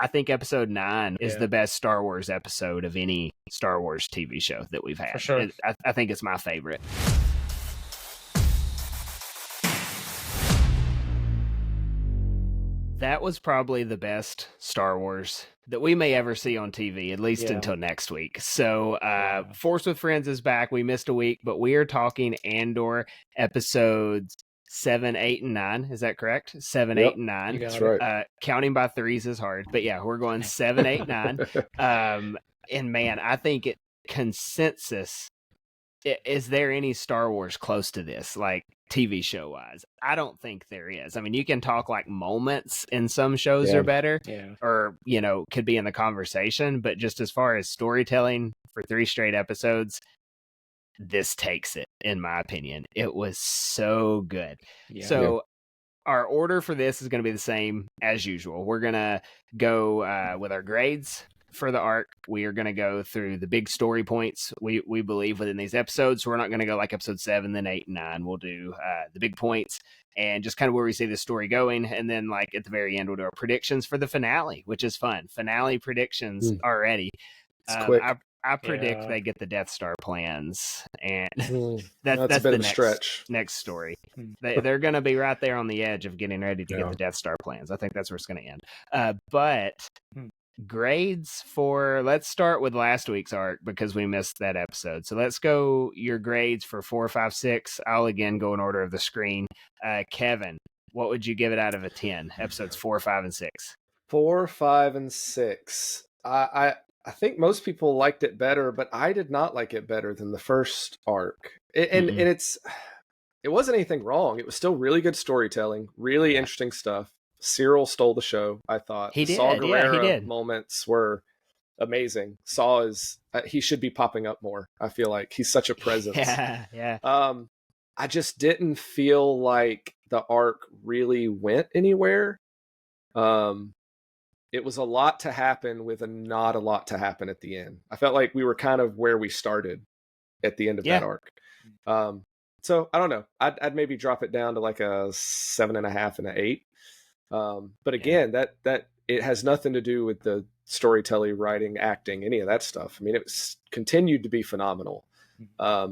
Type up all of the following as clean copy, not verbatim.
I think episode 9 is the best Star Wars episode of any Star Wars TV show that we've had. For sure. I think it's my favorite. That was probably the best Star Wars that we may ever see on TV, at least until next week. So Force with Friends is back. We missed a week, but we are talking Andor episodes 7, 8, and 9. Is that correct? 7, 8, and 9. That's right. Counting by threes is hard, but yeah, we're going 7, 8, 9. And man, I think consensus, is there any Star Wars close to this, like TV show wise? I don't think there is. I mean, you can talk like moments in some shows are better, or, you know, could be in the conversation, but just as far as storytelling for 3 straight episodes, this takes it, in my opinion. It was so good. So our order for this is going to be the same as usual. We're going to go with our grades for the arc. We are going to go through the big story points we believe within these episodes. So we're not going to go like episode 7, then 8, and 9. We'll do the big points and just kind of where we see the story going. And then like at the very end, we'll do our predictions for the finale, which is fun. Finale predictions already. It's quick. I predict they get the Death Star plans, and that's a bit the of a stretch. Next story. They're going to be right there on the edge of getting ready to get the Death Star plans. I think that's where it's going to end. But grades for, let's start with last week's arc because we missed that episode. So let's go your grades for 4, 5, 6. I'll again go in order of the screen. Kevin, what would you give it out of a 10? Episodes 4, 5, and 6. 4, 5, and 6. I think most people liked it better, but I did not like it better than the first arc. And it wasn't anything wrong. It was still really good storytelling, really interesting stuff. Syril stole the show, I thought. He did. Saw Gerrera he did. Moments were amazing. Saw is he should be popping up more. I feel like he's such a presence. I just didn't feel like the arc really went anywhere. It was a lot to happen with not a lot to happen at the end. I felt like we were kind of where we started at the end of that arc. So I don't know. I'd maybe drop it down to like a 7.5 and an 8. But again, that it has nothing to do with the storytelling, writing, acting, any of that stuff. I mean, it was continued to be phenomenal. I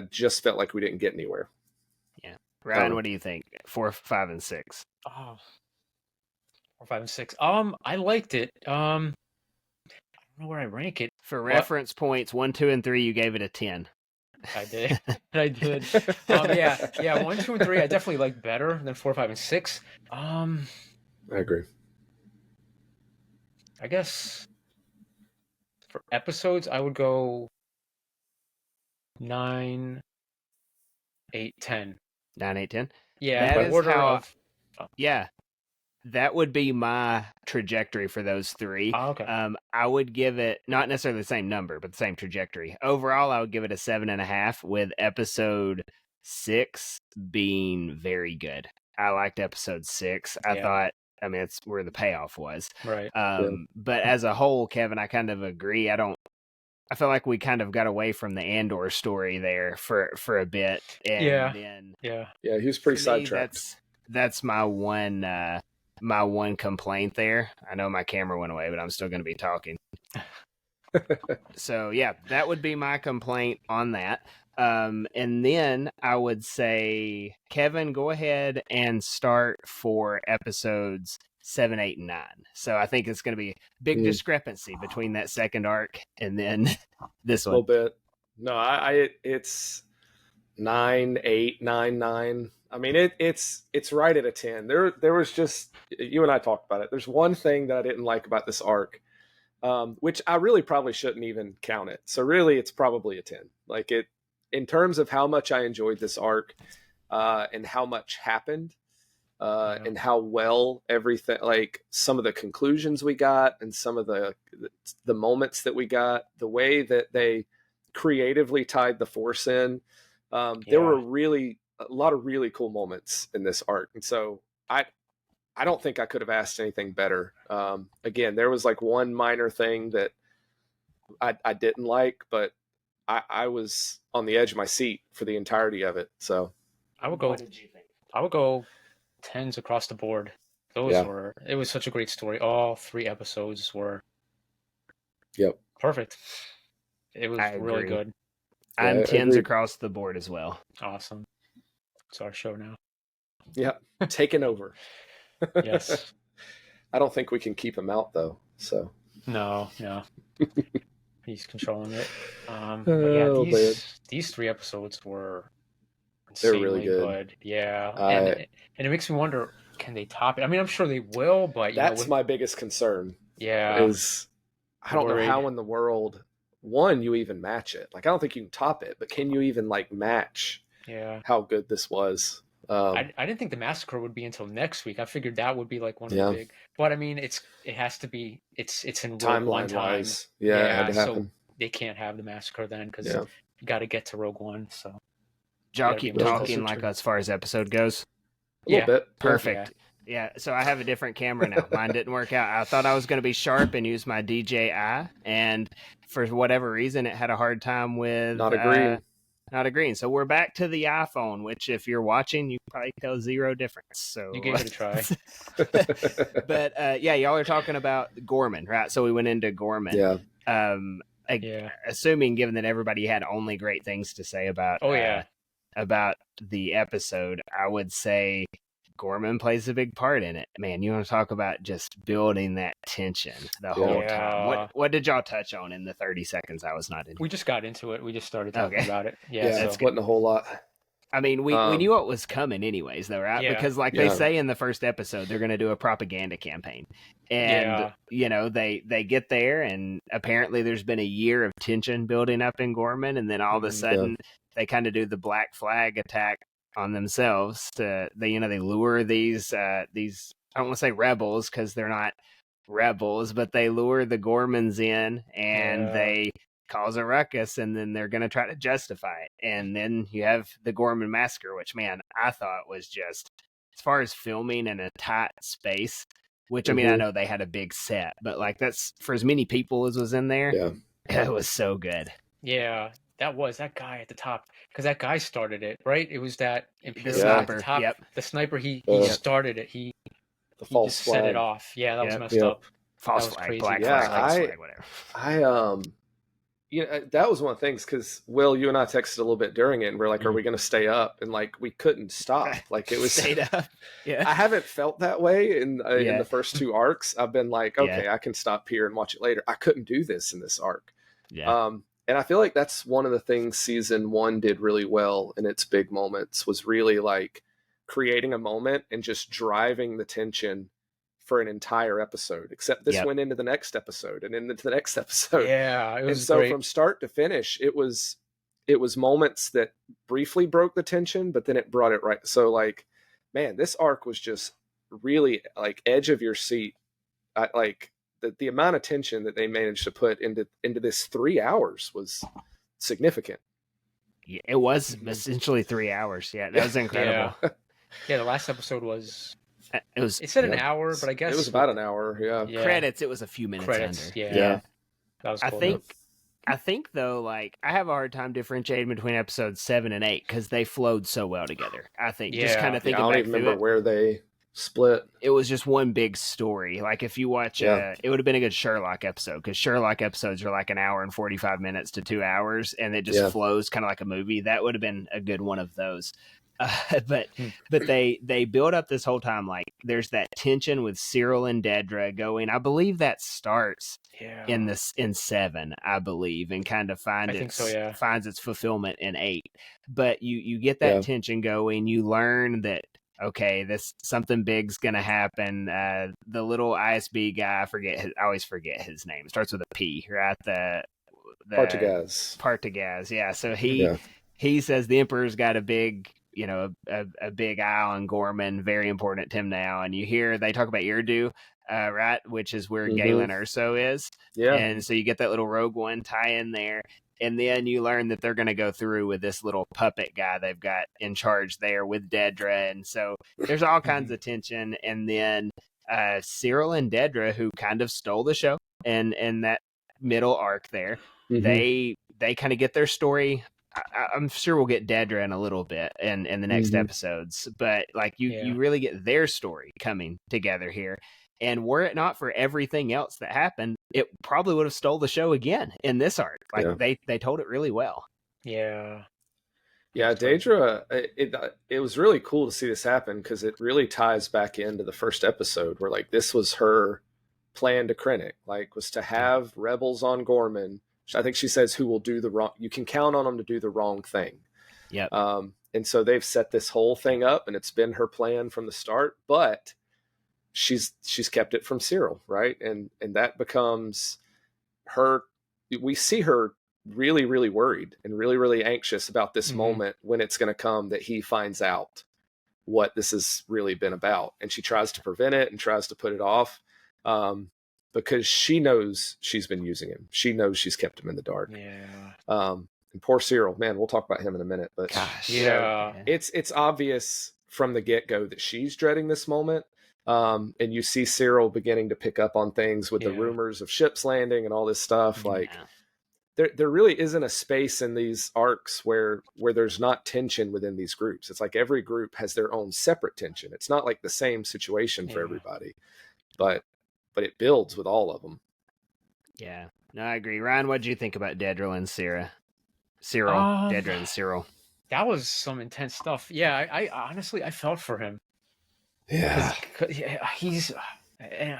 just felt like we didn't get anywhere. Yeah. Ryan, what do you think? 4, 5, and 6. Oh. 4, 5, and 6. I liked it. I don't know where I rank it. For reference points, 1, 2, and 3, you gave it a 10. I did. I did. 1, 2, and 3, I definitely like better than 4, 5, and 6. I agree. I guess for episodes, I would go 9, 8, 10. 9, 8, 10? Yeah, that is order how. of. Yeah. That would be my trajectory for those 3. Oh, okay. I would give it not necessarily the same number, but the same trajectory. Overall, I would give it a 7.5, with episode 6 being very good. I liked episode 6. I thought, I mean, it's where the payoff was. Right. But as a whole, Kevin, I kind of agree. I feel like we kind of got away from the Andor story there for a bit. And then, he was pretty sidetracked. That's my one complaint there. I know my camera went away, but I'm still going to be talking. So yeah, that would be my complaint on that. And then I would say, Kevin, go ahead and start for episodes 7, 8, and 9. So I think it's going to be a big discrepancy between that second arc and then this one. A little bit. No, it's 9, 8, 9, 9. I mean, it's right at a 10. There was just, you and I talked about it. There's one thing that I didn't like about this arc, which I really probably shouldn't even count it. So really, it's probably a 10. Like in terms of how much I enjoyed this arc, and how much happened, and how well everything, like some of the conclusions we got and some of the moments that we got, the way that they creatively tied the Force in, there were a lot of really cool moments in this arc. And so I don't think I could have asked anything better. Again, there was like one minor thing that I didn't like, but I was on the edge of my seat for the entirety of it. So I would go. What did you think? I would go 10s across the board. It was such a great story. All 3 episodes were Yep. perfect. It was I really agree. good. I'm Yeah, 10s agreed. across the board as well. Awesome. It's our show now. Yeah, taken over. Yes. I don't think we can keep him out though. So No. He's controlling it. But Oh, man. these 3 episodes were They're insanely really good. Yeah, and it makes me wonder, can they top it? I mean, I'm sure they will, but That's my biggest concern. yeah, Is I don't know worried. how in the world you even match it. Like I don't think you can top it, but can you even like match how good this was? I didn't think the massacre would be until next week. I figured that would be like one of the big. But I mean, it has to be. It's in Rogue One time. Wise. Yeah, it had to happen. So they can't have the massacre then because Yeah. you got to get to Rogue One. So Y'all keep talking like as far as episode goes. A little bit. Perfect. Yeah, so I have a different camera now. Mine didn't work out. I thought I was going to be sharp and use my DJI, and for whatever reason, it had a hard time with Not agreeing. So we're back to the iPhone, which if you're watching, you probably tell zero difference. So you gave it a try. But y'all are talking about Ghorman, right? So we went into Ghorman. Yeah. Assuming, given that everybody had only great things to say about about the episode, I would say Ghorman plays a big part in it. Man, you want to talk about just building that tension the whole time. What did y'all touch on in the 30 seconds I was not in? We just got into it. We just started talking about it. That's wasn't a whole lot. I mean, we knew what was coming anyways, though, right? Because they say in the first episode, they're going to do a propaganda campaign. And, they get there, and apparently there's been a year of tension building up in Ghorman, and then all of a sudden they kind of do the black flag attack on themselves. They lure these I don't want to say rebels because they're not rebels, but they lure the Ghormans in, and they cause a ruckus, and then they're going to try to justify it. And then you have the Ghorman massacre, which, man, I thought was just, as far as filming in a tight space, which, I mean, I know they had a big set, but like that's for as many people as was in there, it was so good. Yeah, that guy at the top, because that guy started it, right? It was that Imperial sniper. At the top. Yep. The sniper, he started it. He false just flag. set it off. Yeah, that was messed up. False flag, crazy. Black flag, whatever. That was one of the things, because Will, you and I texted a little bit during it, and we're like, are we going to stay up? And like, we couldn't stop. Like, it was stayed up. Yeah, I haven't felt that way in the first 2 arcs. I've been like, okay, I can stop here and watch it later. I couldn't do this in this arc. And I feel like that's one of the things season 1 did really well in its big moments, was really like creating a moment and just driving the tension for an entire episode, except this went into the next episode and into the next episode. Yeah, it was and so great. From start to finish, it was moments that briefly broke the tension, but then it brought it right. So like, man, this arc was just really like edge of your seat. The amount of tension that they managed to put into this 3 hours was significant. Yeah, it was essentially 3 hours. Yeah, that was incredible. Yeah, the last episode was. It said an hour, but I guess it was about an hour. Yeah. Credits. It was a few minutes under. Yeah. That was cool. I think though, like I have a hard time differentiating between episodes 7 and 8 because they flowed so well together. I think just kind of thinking I don't back even remember where they split. It was just one big story. Like if you watch, it would have been a good Sherlock episode, because Sherlock episodes are like an hour and 45 minutes to 2 hours, and it just flows kind of like a movie. That would have been a good one of those. But they build up this whole time, like there's that tension with Syril and Dedra going. I believe that starts in 7, I believe, and kind of finds its fulfillment in 8. But you get that tension going. You learn that okay, something big's gonna happen. The little ISB guy, I always forget his name. It starts with a P, right? The Partagaz. Yeah. So he says the Emperor's got a big, a big eye on Ghorman, very important to him now. And you hear they talk about Irdu, right, which is where Galen Erso is. Yeah. And so you get that little Rogue One tie in there. And then you learn that they're going to go through with this little puppet guy they've got in charge there with Dedra. And so there's all kinds of tension. And then Syril and Dedra, who kind of stole the show and that middle arc there, they kind of get their story I'm sure we'll get Dedra in a little bit in the next episodes, but like you really get their story coming together here. And were it not for everything else that happened, it probably would have stole the show again in this arc. Like they told it really well. Yeah. Yeah, Dedra, it was really cool to see this happen because it really ties back into the first episode where like this was her plan to Krennic, like was to have rebels on Ghorman. I think she says who will do the wrong. You can count on them to do the wrong thing. Yep. And so they've set this whole thing up, and it's been her plan from the start. But she's kept it from Syril, right? And that becomes her. We see her really, really worried and really, really anxious about this moment when it's going to come that he finds out what this has really been about, and she tries to prevent it and tries to put it off. Because she knows she's been using him. She knows she's kept him in the dark. Yeah. And poor Syril, man, we'll talk about him in a minute. But gosh, it's obvious from the get-go that she's dreading this moment. And you see Syril beginning to pick up on things with the rumors of ships landing and all this stuff. Like there really isn't a space in these arcs where there's not tension within these groups. It's like every group has their own separate tension. It's not like the same situation for everybody, but it builds with all of them. Yeah, no, I agree. Ryan, what did you think about Dedra and Syril, Dedra and Syril? That was some intense stuff. Yeah, I honestly, I felt for him. Yeah. He's, man,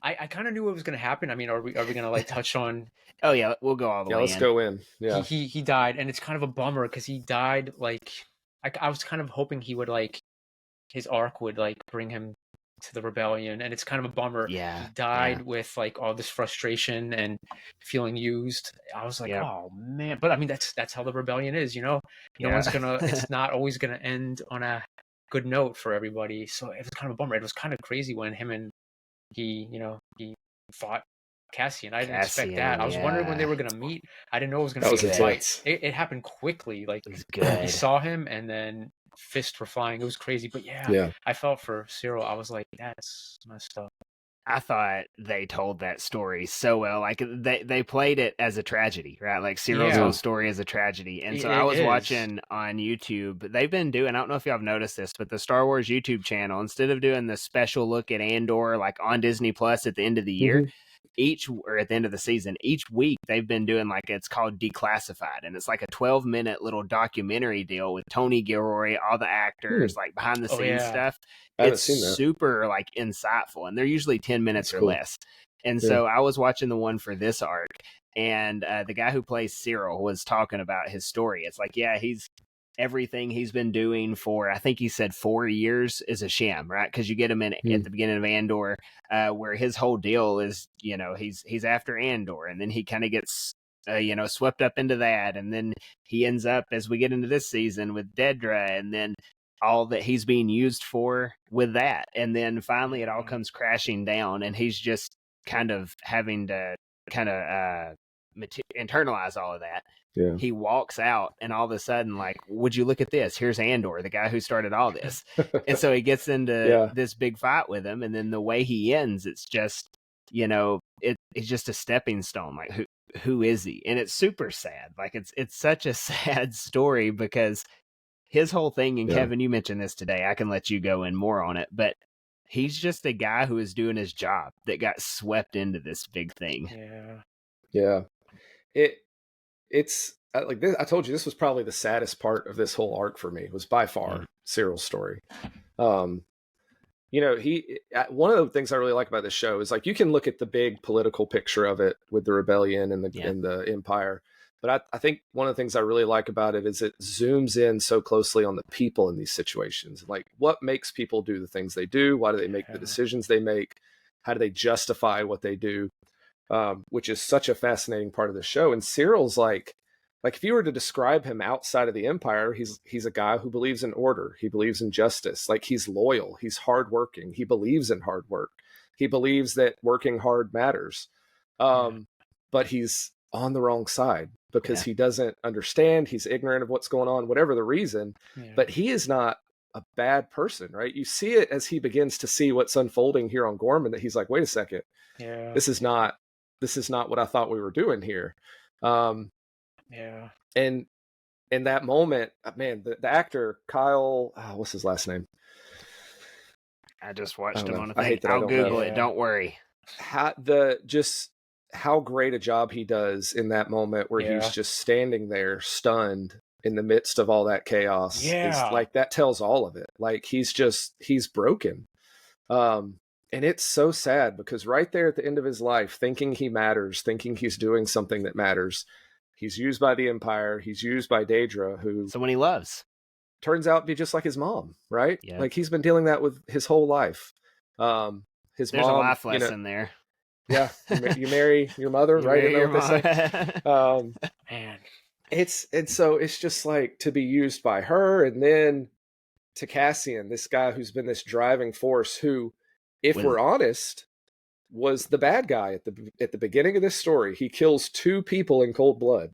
I kind of knew what was going to happen. I mean, are we going to like touch on? Oh yeah, we'll go all the way. Let's go in. Yeah, he died, and it's kind of a bummer because he died like I was kind of hoping he would like his arc would like bring him to the rebellion, and it's kind of a bummer. Yeah, he died with like all this frustration and feeling used. I was like, oh man, but I mean that's how the rebellion is, you know. No one's gonna. It's not always gonna end on a good note for everybody. So it was kind of a bummer. It was kind of crazy when him and he fought Cassian. I didn't expect that. I was wondering when they were gonna meet. I didn't know it was gonna be a fight. It happened quickly. Like he saw him and then fists were flying. It was crazy, but I felt for Syril. I was like, that's messed up. I thought they told that story so well. Like they played it as a tragedy, right? Like Cyril's whole story is a tragedy. And so I was watching on YouTube. They've been doing, I don't know if y'all have noticed this, but the Star Wars YouTube channel, instead of doing the special look at Andor like on Disney Plus at the end of the year, at the end of the season, each week they've been doing like, it's called Declassified, and it's like a 12-minute little documentary deal with Tony Gilroy, all the actors, like behind the scenes stuff. It's super like insightful, and they're usually 10 minutes or less. And so I was watching the one for this arc, and the guy who plays Syril was talking about his story. It's like, everything he's been doing for, I think he said 4 years, is a sham, right? Because you get him in at the beginning of Andor, where his whole deal is, he's after Andor, and then he kind of gets, swept up into that, and then he ends up, as we get into this season, with Dedra, and then all that he's being used for with that, and then finally it all comes crashing down, and he's just kind of having to internalize all of that. He walks out, and all of a sudden, like, would you look at this? Here's Andor, the guy who started all this. And so he gets into this big fight with him, and then the way he ends, it's just, it's just a stepping stone. Like, who is he? And it's super sad. Like, it's such a sad story because his whole thing, and Kevin, you mentioned this today, I can let you go in more on it, but he's just a guy who is doing his job that got swept into this big thing. It's like this, I told you, this was probably the saddest part of this whole arc for me. It was by far Cyril's story. One of the things I really like about this show is like you can look at the big political picture of it with the rebellion and the empire, but I think one of the things I really like about it is it zooms in so closely on the people in these situations. Like, what makes people do the things they do? Why do they make the decisions they make? How do they justify what they do? Which is such a fascinating part of the show. And Cyril's like if you were to describe him outside of the Empire, he's a guy who believes in order. He believes in justice. Like, he's loyal. He's hardworking. He believes in hard work. He believes that working hard matters. But he's on the wrong side because he doesn't understand. He's ignorant of what's going on, whatever the reason. But he is not a bad person, right? You see it as he begins to see what's unfolding here on Ghorman, that he's like, wait a second. This is not what I thought we were doing here. Yeah. And in that moment, man, the actor Kyle, what's his last name? I just watched him on a I thing. hate that I I'll don't Google know. it. Don't worry. How great a job he does in that moment where he's just standing there stunned in the midst of all that chaos. Is like, that tells all of it. Like, he's broken. And it's so sad because right there at the end of his life, thinking he matters, thinking he's doing something that matters, he's used by the Empire. He's used by Dedra, who someone he loves. Turns out to be just like his mom, right? Yeah. Like, he's been dealing that with his whole life. There's a life lesson there. Yeah, you marry your mother, right? Marry your mom. Man, so it's just like to be used by her, and then to Cassian, this guy who's been this driving force, who, if we're honest, was the bad guy at the beginning of this story. He kills 2 people in cold blood,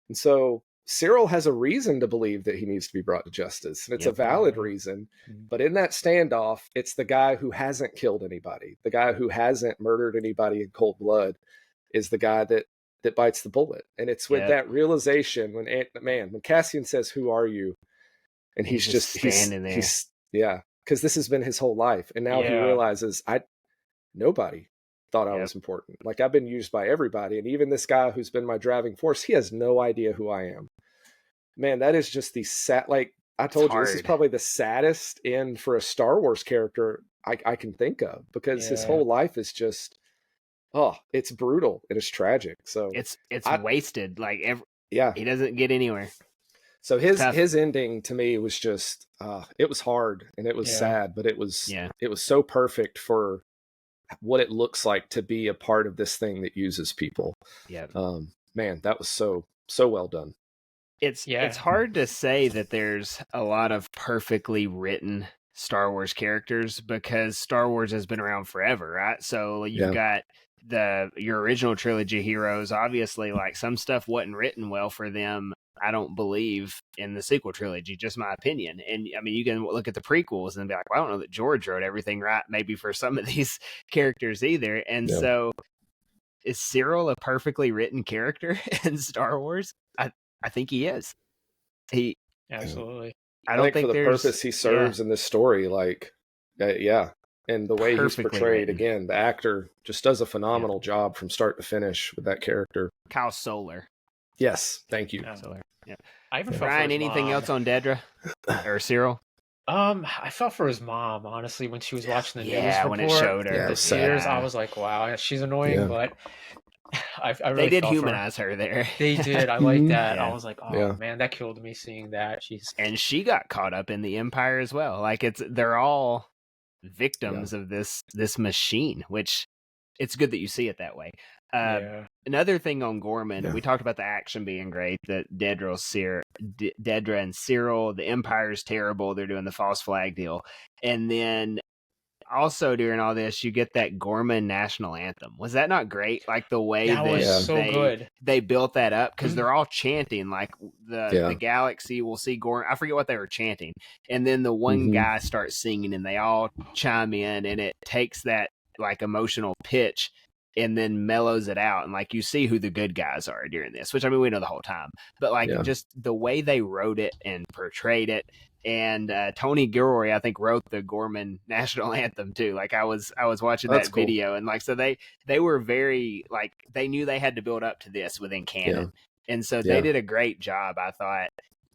and so Syril has a reason to believe that he needs to be brought to justice, and it's a valid reason. But in that standoff, it's the guy who hasn't killed anybody, the guy who hasn't murdered anybody in cold blood, is the guy that bites the bullet. And it's with that realization when Cassian says, "Who are you?" and he's just standing there. because this has been his whole life, and now he realizes nobody thought I was important. Like, I've been used by everybody, and even this guy who's been my driving force, he has no idea who I am. Man, that is just the sad. Like I told you, this is probably the saddest end for a Star Wars character I can think of, because his whole life is just, it's brutal. It is tragic. So it's wasted. Like he doesn't get anywhere. So his ending to me was just, it was hard and it was sad, but it was so perfect for what it looks like to be a part of this thing that uses people. Yeah. Man, that was so well done. It's hard to say that there's a lot of perfectly written Star Wars characters, because Star Wars has been around forever, right? So you've got your original trilogy heroes. Obviously, like, some stuff wasn't written well for them, I don't believe, in the sequel trilogy, just my opinion. And I mean, you can look at the prequels and be like, well, I don't know that George wrote everything right, maybe for some of these characters either. And so is Syril a perfectly written character in Star Wars? I think he is. He absolutely. I don't think for the there's purpose he serves in this story, like, and the way he's portrayed, again, the actor just does a phenomenal job from start to finish with that character. Kyle Soller. Yes, thank you. Soller. Yeah. I even felt Ryan, anything else on Dedra or Syril? I felt for his mom, honestly, when she was watching the news report. When it showed her the tears. I was like, wow, she's annoying, but I really they did humanize her there. They did. I like that. I was like, oh man, that killed me seeing that. And she got caught up in the Empire as well. Like, they're all victims of this machine, which it's good that you see it that way. Another thing on Ghorman, we talked about the action being great, that Dedra and Syril, the Empire's terrible, they're doing the false flag deal. And then also during all this, you get that Ghorman national anthem. Was that not great? Like, the way that was so good. They built that up, because they're all chanting, like, the galaxy will see Ghorman. I forget what they were chanting. And then the one guy starts singing, and they all chime in, and it takes that, like, emotional pitch and then mellows it out. And, like, you see who the good guys are during this, which, I mean, we know the whole time. But, like, just the way they wrote it and portrayed it. And Tony Gilroy, I think, wrote the Ghorman national anthem too. Like, I was watching that video, and like, so they were very, like, they knew they had to build up to this within canon, and so they did a great job, I thought.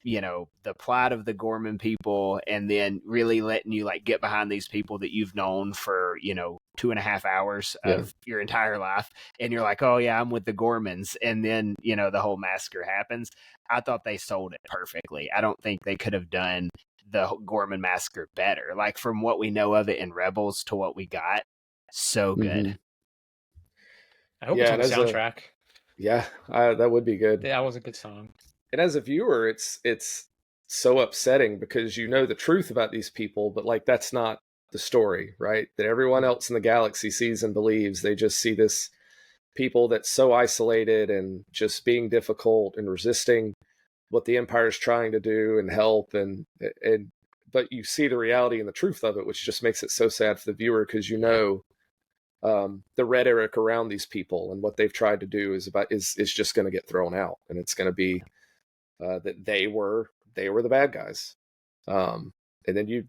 The plot of the Ghorman people, and then really letting you, like, get behind these people that you've known for 2.5 hours of your entire life, and you're like, oh yeah, I'm with the Ghormans, and then the whole massacre happens. I thought they sold it perfectly. I don't think they could have done the Ghorman massacre better. Like, from what we know of it in Rebels to what we got, so good. I hope it's on the soundtrack. That would be good. That was a good song. And as a viewer, it's so upsetting, because the truth about these people, but, like, that's not the story, right? That everyone else in the galaxy sees and believes. They just see this people that's so isolated and just being difficult and resisting what the Empire is trying to do and help, but you see the reality and the truth of it, which just makes it so sad for the viewer, because the rhetoric around these people and what they've tried to do is just going to get thrown out, and it's going to be that they were the bad guys. And then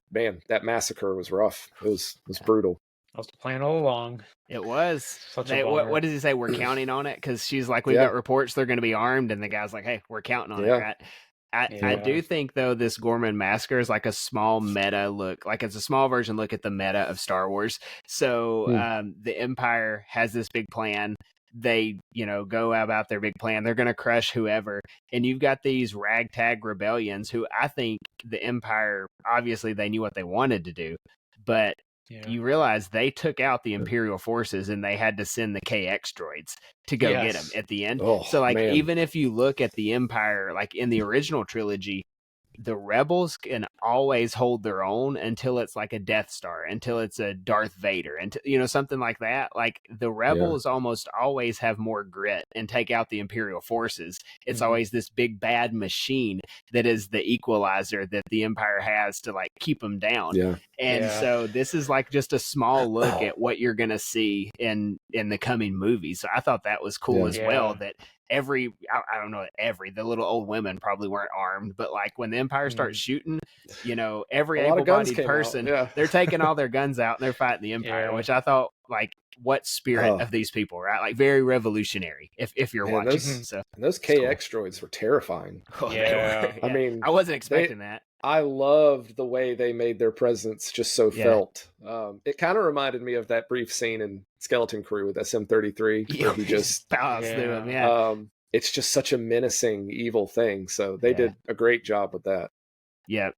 that massacre was rough. It was brutal. That was the plan all along. It was. Such a bummer. What does he say? We're counting on it, because she's like, we've got reports they're going to be armed, and the guy's like, hey, we're counting on it, right? I do think, though, this Ghorman massacre is like a small meta look. Like, it's a small version look at the meta of Star Wars. So the Empire has this big plan. They, go about their big plan. They're going to crush whoever. And you've got these ragtag rebellions who I think the Empire, obviously they knew what they wanted to do, but you realize they took out the Imperial forces and they had to send the KX droids to go get them at the end. So, like, even if you look at the Empire, like in the original trilogy, the rebels can always hold their own until it's like a Death Star, until it's a Darth Vader, and something like that. Like, the rebels almost always have more grit and take out the Imperial forces. It's always this big bad machine that is the equalizer that the Empire has to, like, keep them down. So this is like just a small look at what you're gonna see in the coming movies. So I thought that was cool as well, that I don't know, the little old women probably weren't armed, but like when the Empire starts shooting, every able-bodied person, they're taking all their guns out and they're fighting the Empire, which I thought, like, what spirit of these people, right? Like, very revolutionary if you're watching. Those KX droids were terrifying. I mean, I wasn't expecting that. I loved the way they made their presence just so felt. It kind of reminded me of that brief scene in Skeleton Crew with SM-33 where he just powers through him. It's just such a menacing, evil thing. So they did a great job with that. Yeah,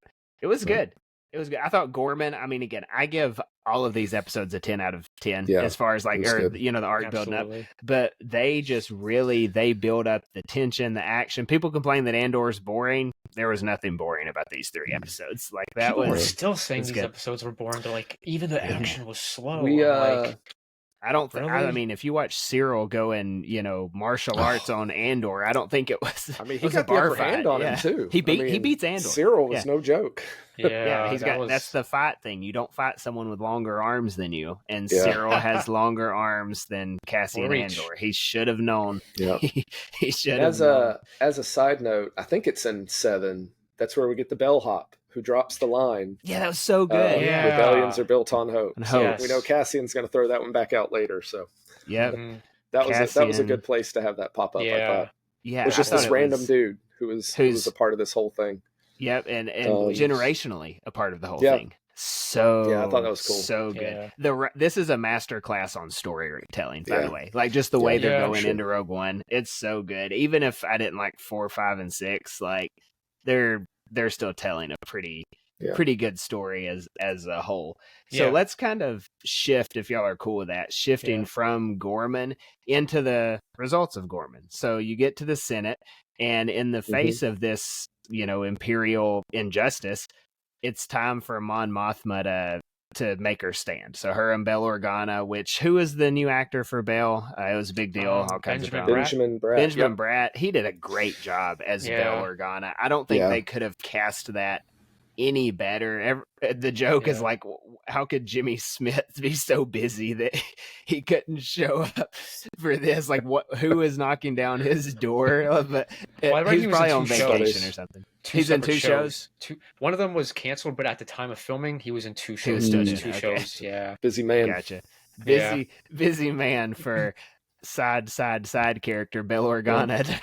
it was good. It was good. I thought Ghorman, I mean, again, I give all of these episodes a 10 out of 10 as far as like, the arc building up. But they just they build up the tension, the action. People complain that Andor's boring. There was nothing boring about these 3 episodes. Like, that People was. We're still saying these episodes were boring, but like, even the action was slow. I don't think. I mean, if you watch Syril go in, martial arts on Andor, I don't think it was. I mean, he got the upper hand on him too. He beats Andor. Syril was no joke. He's got. That's the fight thing. You don't fight someone with longer arms than you, and Syril has longer arms than Cassian Andor. He should have known. Yeah, he should have. As a side note, I think it's in 7. That's where we get the bellhop who drops the line. Yeah, that was so good. Rebellions are built on hope. So we know Cassian's going to throw that one back out later. So that was a good place to have that pop up. I thought. Yeah, it was just this random dude who was a part of this whole thing. Yep, and generationally a part of the whole thing. So I thought that was cool. So good. This is a master class on storytelling, by the way. Like, just the way they're going into Rogue One, it's so good. Even if I didn't like 4, 5, and 6, like they're still telling a pretty good story as a whole. So let's kind of shift, if y'all are cool with that, shifting from Ghorman into the results of Ghorman. So you get to the Senate, and in the face of this, imperial injustice, it's time for Mon Mothma to make her stand. So her and Bail Organa, who is the new actor for Bail? It was a big deal. All kinds of Benjamin Bratt. Benjamin Bratt. He did a great job as Bail Organa. I don't think they could have cast that any better. The joke is like, how could Jimmy Smith be so busy that he couldn't show up for this? Like, who is knocking down his door? But he's probably on vacation or something. He's in 2 shows. One of them was canceled, but at the time of filming, he was in 2 shows. Shows. Yeah, busy man. Gotcha. Busy man for side character Bail Organa.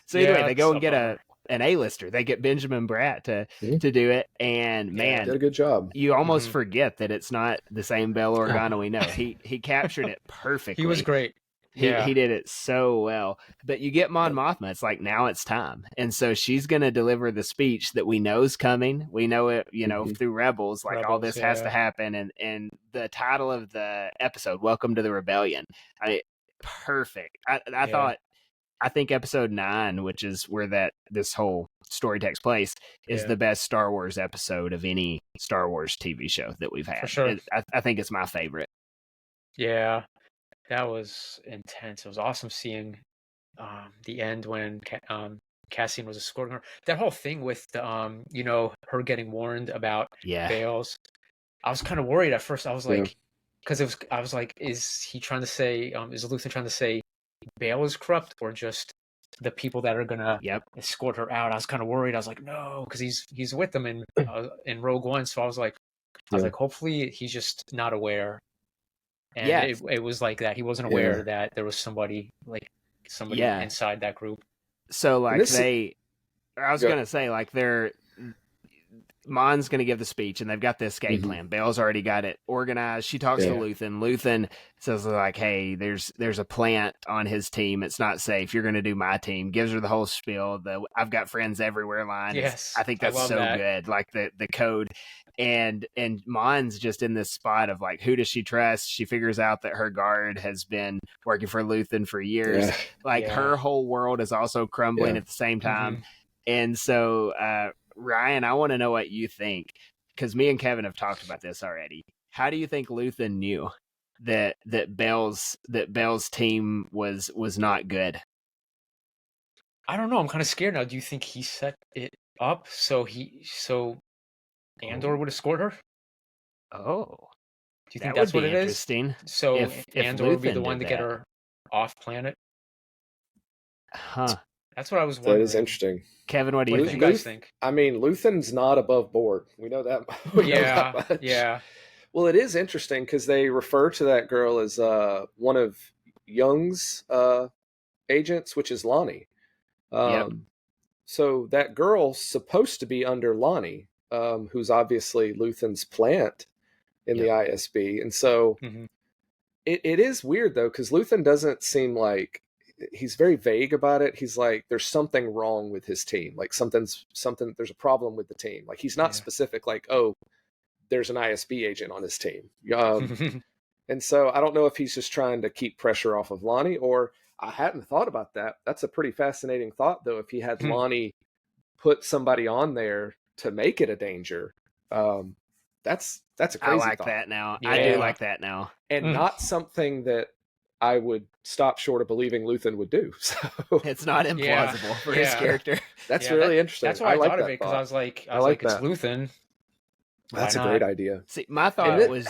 So either way, they go and get an A-lister. They get Benjamin Bratt to do it, and man, did a good job. You almost forget that it's not the same Bail Organa we know. He captured it perfectly. He was great. He did it so well. But you get Mon Mothma. It's like, now it's time, and so she's going to deliver the speech that we know's coming. We know it, through Rebels. Like, all this has to happen, and the title of the episode, "Welcome to the Rebellion." Perfect. I think episode 9, which is where this whole story takes place, is the best Star Wars episode of any Star Wars TV show that we've had. For sure. I think it's my favorite. Yeah, that was intense. It was awesome seeing the end when Cassian was escorting her. That whole thing with her getting warned about Bail's. I was kind of worried at first. I was like, because I was like, is he trying to say, is Luthen trying to say Bail is corrupt, or just the people that are gonna escort her out? I was kind of worried. I was like, no, because he's with them in Rogue One. So I was like, hopefully he's just not aware. And it was like that. He wasn't aware that there was somebody inside that group. So like I was gonna say like Mon's going to give the speech, and they've got the escape plan. Bail's already got it organized. She talks to Luthen. Luthen says, like, hey, there's a plant on his team. It's not safe. You're going to do my team. Gives her the whole spiel. The I've got friends everywhere line. Yes. I think that's so good. Like the code. And Mon's just in this spot of, like, who does she trust? She figures out that her guard has been working for Luthen for years. Her whole world is also crumbling at the same time. And so, Ryan, I want to know what you think, because me and Kevin have talked about this already. How do you think Luthen knew that Bail's team was not good? I don't know. I'm kind of scared now. Do you think he set it up so Andor would escort her? Oh, do you think that's what it is? Interesting. So if Andor would be the one to get her off planet? Huh. That's what I was wondering. That is interesting. Kevin, what do you think? You guys think? I mean, Luthen's not above board. We know that. Yeah. Well, it is interesting because they refer to that girl as one of Young's agents, which is Lonnie. So that girl's supposed to be under Lonnie, who's obviously Luthen's plant in the ISB. And so it is weird, though, because Luthen doesn't seem like... He's very vague about it. He's like, there's something wrong with his team. Like something, there's a problem with the team. Like he's not specific, like, oh, there's an ISB agent on his team. And so I don't know if he's just trying to keep pressure off of Lonnie, or I hadn't thought about that. That's a pretty fascinating thought, though. If he had Lonnie put somebody on there to make it a danger, that's a crazy I like thought. that now. Yeah. I do like that now. And not something that I would stop short of believing Luthen would do. So it's not implausible for his character. That's really interesting. That's why I thought of it, because I was like, it's Luthen. That's a great idea. See, my thought was,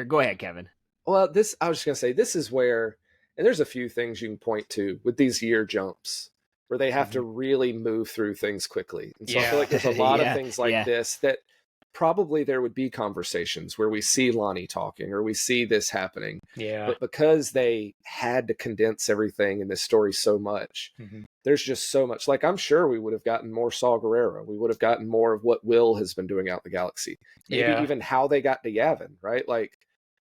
go ahead, Kevin. Well, I was just going to say, this is where, and there's a few things you can point to with these year jumps where they have to really move through things quickly. And so I feel like there's a lot of things like this that probably there would be conversations where we see Lonnie talking or we see this happening. But because they had to condense everything in this story so much, there's just so much. Like, I'm sure we would have gotten more Saw Gerrera. We would have gotten more of what Will has been doing out in the galaxy. Maybe even how they got to Yavin, right? Like,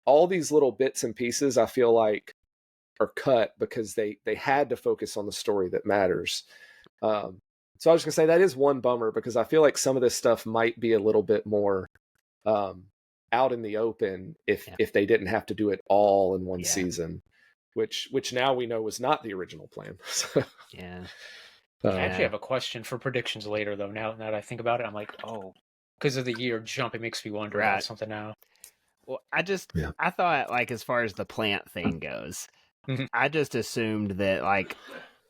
all these little bits and pieces, I feel like, are cut because they had to focus on the story that matters. So I was going to say that is one bummer, because I feel like some of this stuff might be a little bit more out in the open if they didn't have to do it all in one season, which now we know was not the original plan. So, I actually have a question for predictions later, though. Now that I think about it, I'm like, because of the year jump, it makes me wonder about something now. Well, I thought, like, as far as the plant thing goes, I just assumed that, like,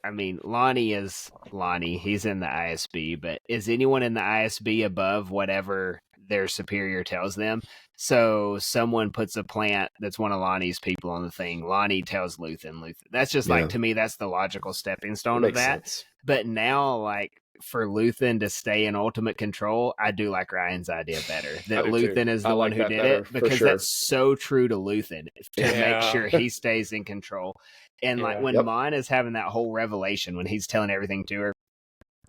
I mean, Lonnie is Lonnie. He's in the ISB, but is anyone in the ISB above whatever their superior tells them? So someone puts a plant that's one of Lonnie's people on the thing. Lonnie tells Luthen. That's just like, to me, that's the logical stepping stone of that. Sense. But now, like, for Luthen to stay in ultimate control, I do like Ryan's idea better. That Luthen is the one who did it, because that's so true to Luthen to make sure he stays in control. And like when Mon is having that whole revelation, when he's telling everything to her,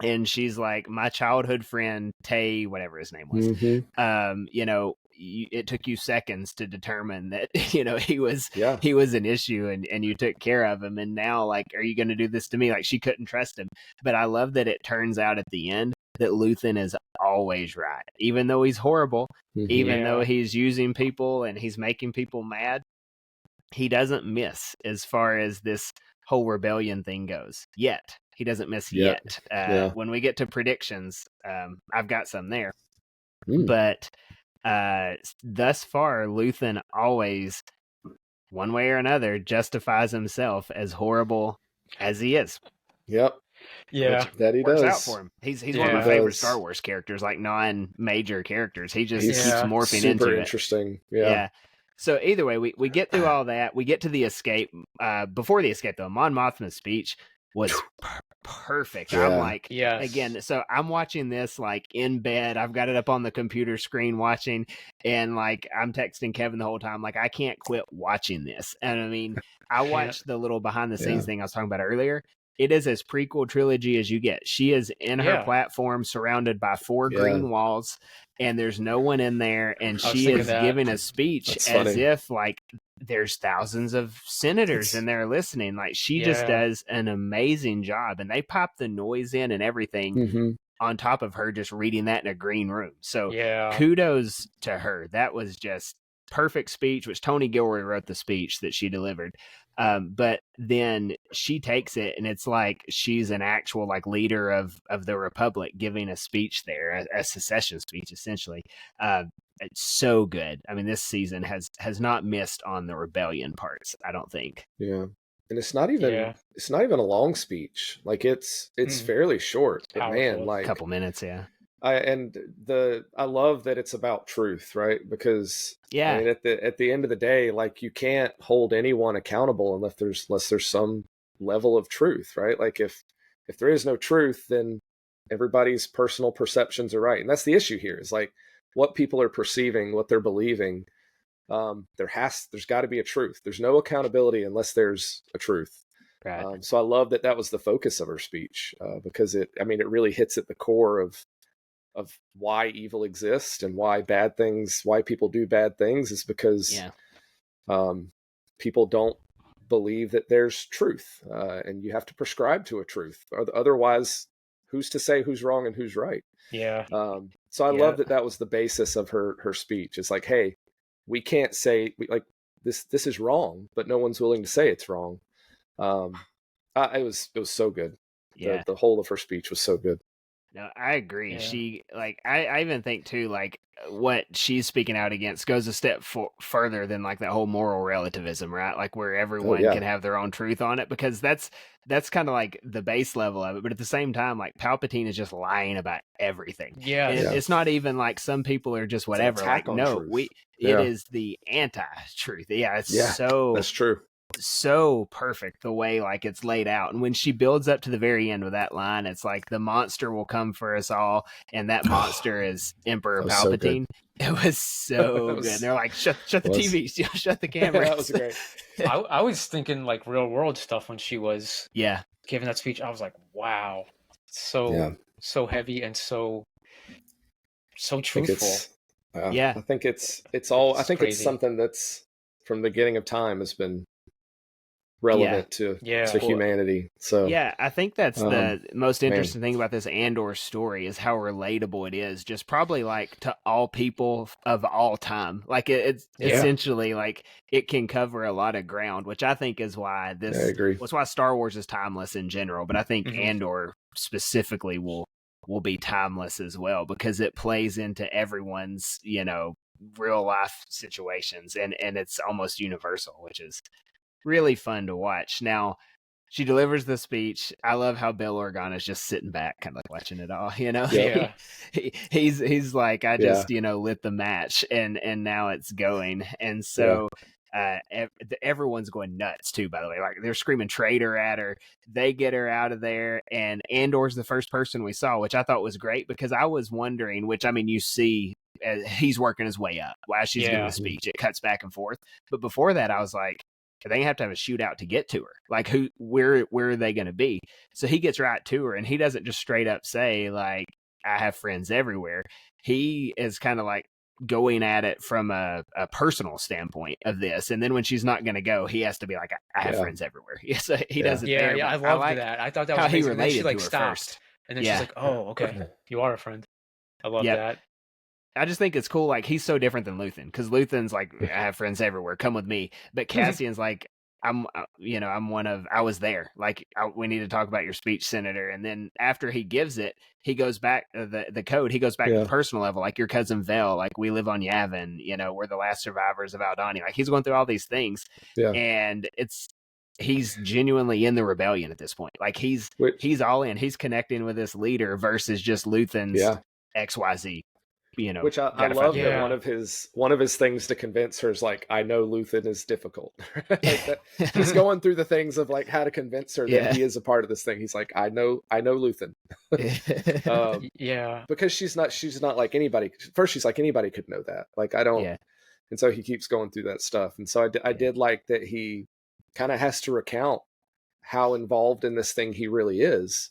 and she's like, my childhood friend, Tay, whatever his name was, it took you seconds to determine that, he was an issue and you took care of him. And now, like, are you going to do this to me? Like, she couldn't trust him. But I love that it turns out at the end that Luthen is always right. Even though he's horrible, even though he's using people and he's making people mad, he doesn't miss as far as this whole rebellion thing goes. Yet. He doesn't miss yet. When we get to predictions, I've got some there. But thus far, Luthen always, one way or another, justifies himself as horrible as he is. Yep. Yeah. That he works does. out for him. He's one of my favorite Star Wars characters, like non-major characters. He just keeps morphing into it. Super interesting. Yeah. So either way, we get through all that. We get to the escape. Before the escape, though, Mon Mothma's speech was perfect. Yeah. I'm like, Yes. again, so I'm watching this like in bed. I've got it up on the computer screen watching, and like I'm texting Kevin the whole time. Like, I can't quit watching this. And I mean, I watched the little behind the scenes thing I was talking about earlier. It is as prequel trilogy as you get. She is in her platform surrounded by 4 green walls, and there's no one in there, and she is giving a speech as if like there's thousands of senators in there listening. Like, she just does an amazing job, and they pop the noise in and everything on top of her just reading that in a green room. So kudos to her. That was just perfect speech, which Tony Gilroy wrote the speech that she delivered. But then she takes it, and it's like she's an actual like leader of the Republic giving a speech there, a secession speech, essentially. It's so good. I mean, this season has not missed on the rebellion parts, I don't think. Yeah. And it's not even a long speech. Like it's fairly short. But man, like a couple minutes, I love that it's about truth, right? Because I mean, at the end of the day, like you can't hold anyone accountable unless there's some level of truth, right? Like if there is no truth, then everybody's personal perceptions are right. And that's the issue here, is like what people are perceiving, what they're believing. There's got to be a truth. There's no accountability unless there's a truth. Right. So I love that was the focus of her speech, because it really hits at the core of why evil exists and why people do bad things, is because people don't believe that there's truth, and you have to prescribe to a truth. Otherwise, who's to say who's wrong and who's right? Yeah. So I love that was the basis of her speech. It's like, hey, we can't say like this is wrong, but no one's willing to say it's wrong. It was so good. Yeah. The whole of her speech was so good. No, I agree. She like I even think too, like what she's speaking out against goes a step further than like that whole moral relativism, right? Like where everyone can have their own truth on it, because that's kind of like the base level of it. But at the same time, like Palpatine is just lying about everything. It's not even like some people are just whatever. Like, no, it is the anti-truth. So that's true. So perfect the way like it's laid out. And when she builds up to the very end with that line, it's like the monster will come for us all, and that monster is Emperor Palpatine. It was so good. They're like, shut the TV, shut the camera. That was great. I was thinking like real world stuff when she was giving that speech. I was like, wow, so heavy and so truthful. I think it's it's something that's from the beginning of time has been relevant to humanity. So I think that's the most interesting thing about this Andor story, is how relatable it is, just probably like to all people of all time. Like it's essentially like it can cover a lot of ground, which I think is why I agree. That's why Star Wars is timeless in general, but I think Andor specifically will be timeless as well, because it plays into everyone's real life situations, and it's almost universal, which is really fun to watch. Now, she delivers the speech. I love how Bail Organa is just sitting back, kind of like watching it all. He's like, I just lit the match, and now it's going. And so everyone's going nuts too. By the way, like they're screaming traitor at her. They get her out of there, and Andor's the first person we saw, which I thought was great, because I was wondering. Which I mean, you see. He's working his way up while she's giving the speech. It cuts back and forth. But before that, I was like, they have to have a shootout to get to her. Like, where are they going to be? So he gets right to her, and he doesn't just straight up say, like, I have friends everywhere. He is kind of like going at it from a personal standpoint of this. And then when she's not going to go, he has to be like, I have friends everywhere. So he does it there. Yeah, I loved that. I thought that was how he related she, like, to her stopped. first. And then she's like, oh, okay. You are a friend. I love that. I just think it's cool. Like, he's so different than Luthen, because Luthen's like, I have friends everywhere. Come with me. But Cassian's like, I was there. Like, we need to talk about your speech, Senator. And then after he gives it, he goes back the code. He goes back to the personal level. Like, your cousin Vel. Like, we live on Yavin. We're the last survivors of Aldhani. Like, he's going through all these things, and he's genuinely in the rebellion at this point. Like, he's all in. He's connecting with this leader versus just Luthen's XYZ. Which I love that one of his things to convince her is like, I know Luthen is difficult. He's going through the things of like how to convince her that he is a part of this thing. He's like, I know Luthen. Because she's not like anybody. First, she's like, anybody could know that. Like, I don't. Yeah. And so he keeps going through that stuff. And so I did like that he kind of has to recount how involved in this thing he really is.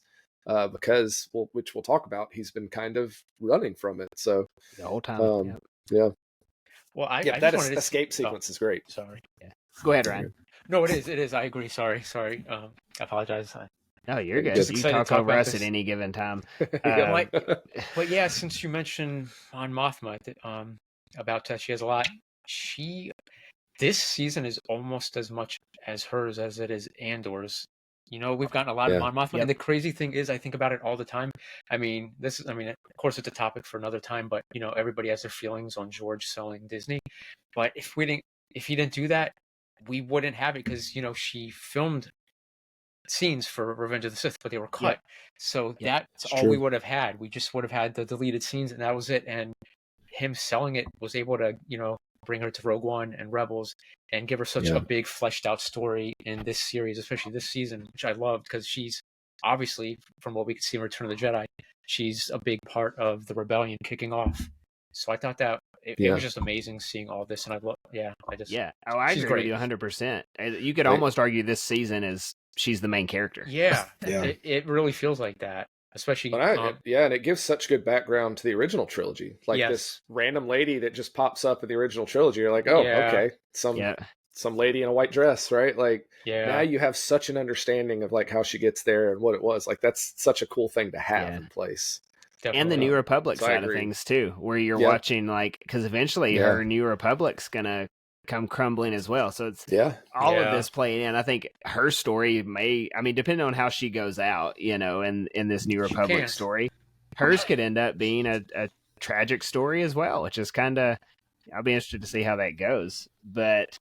Because, which we'll talk about, he's been kind of running from it. So the whole time, Well, that escape sequence is great. Sorry. Yeah. Go ahead, Ryan. No, it is. I agree. Sorry. I apologize. No, you're good. You talk over us at any given time. But yeah, since you mentioned on Mothma, about Tess, she has a lot. This season is almost as much as hers as it is Andor's. We've gotten a lot of Mon Mothma, and the crazy thing is, I think about it all the time. I mean, of course, it's a topic for another time, but everybody has their feelings on George selling Disney. But if he didn't do that, we wouldn't have it because she filmed scenes for Revenge of the Sith, but they were cut. So that's all we would have had. We just would have had the deleted scenes, and that was it. And him selling it was able to, bring her to Rogue One and Rebels and give her such a big fleshed out story in this series, especially this season, which I loved because she's obviously, from what we could see in Return of the Jedi, she's a big part of the rebellion kicking off. So I thought that it was just amazing seeing all this, and I agree with you 100%. You could almost argue this season is she's the main character. Yeah. It really feels like that. Especially, and it gives such good background to the original trilogy. Like this random lady that just pops up in the original trilogy. You're like, okay, some lady in a white dress, right? Like, now you have such an understanding of like how she gets there and what it was. Like, that's such a cool thing to have in place. Definitely. And the New Republic side of things too, where you're watching because eventually her New Republic's gonna come crumbling as well. So it's all of this playing in. I think her story depending on how she goes out, in this New Republic story, hers could end up being a tragic story as well, which is kind of, I'll be interested to see how that goes. But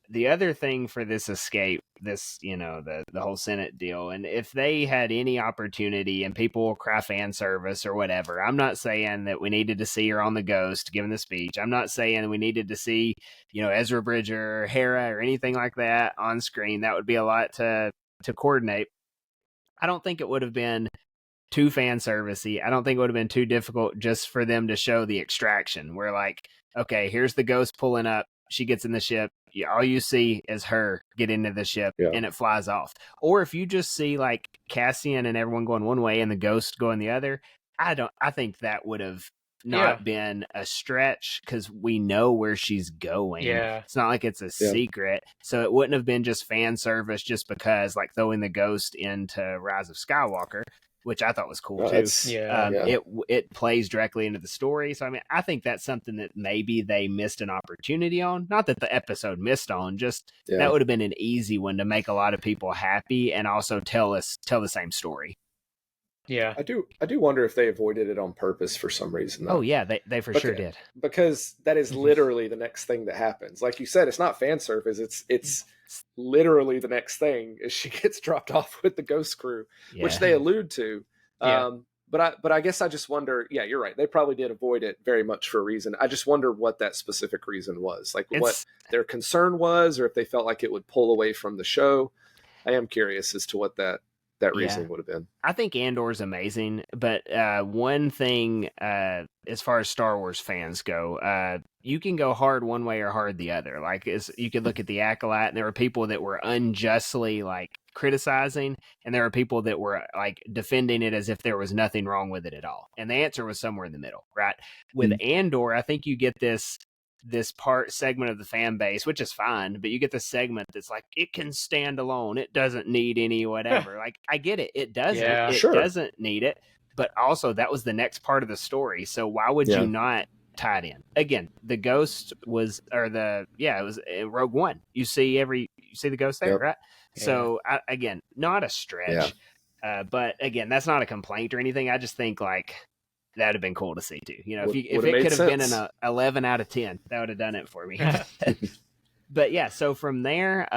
the other thing for this escape, the whole Senate deal, and if they had any opportunity, and people will cry fan service or whatever, I'm not saying that we needed to see her on the Ghost giving the speech. I'm not saying we needed to see, Ezra Bridger or Hera or anything like that on screen. That would be a lot to coordinate. I don't think it would have been too fan servicey. I don't think it would have been too difficult just for them to show the extraction, where like, okay, here's the Ghost pulling up. She gets in the ship. All you see is her get into the ship and it flies off. Or if you just see like Cassian and everyone going one way and the Ghost going the other, I think that would have not been a stretch because we know where she's going. Yeah. It's not like it's a secret. So it wouldn't have been just fan service just because, like throwing the Ghost into Rise of Skywalker, which I thought was cool too. It plays directly into the story. So I think that's something that maybe they missed an opportunity on. Not that the episode missed on, just that would have been an easy one to make a lot of people happy and also tell the same story. Yeah, I do wonder if they avoided it on purpose for some reason, though. Oh yeah, they for sure did. Because that is literally the next thing that happens. Like you said, it's not fan service. It's literally the next thing is she gets dropped off with the Ghost crew, which they allude to. But I guess I just wonder. Yeah, you're right. They probably did avoid it very much for a reason. I just wonder what that specific reason was. Like what their concern was, or if they felt like it would pull away from the show. I am curious as to what that reasoning would have been. I think Andor's amazing, but one thing as far as Star Wars fans go, you can go hard one way or hard the other. Like you could look at the Acolyte, and there were people that were unjustly like criticizing, and there were people that were like defending it as if there was nothing wrong with it at all. And the answer was somewhere in the middle, right? With Andor, I think you get this segment of the fan base, which is fine, but you get the segment that's like, it can stand alone. It doesn't need any whatever. Like, I get it. It doesn't. It doesn't need it. But also, that was the next part of the story. So why would you not tie it in? Again, the Ghost was, it was in Rogue One. You see the Ghost there, right? Yeah. So, again, not a stretch. But again, that's not a complaint or anything. I just think, like, that'd have been cool to see too. If it could have been an 11 out of 10, that would have done it for me. But yeah, so from there,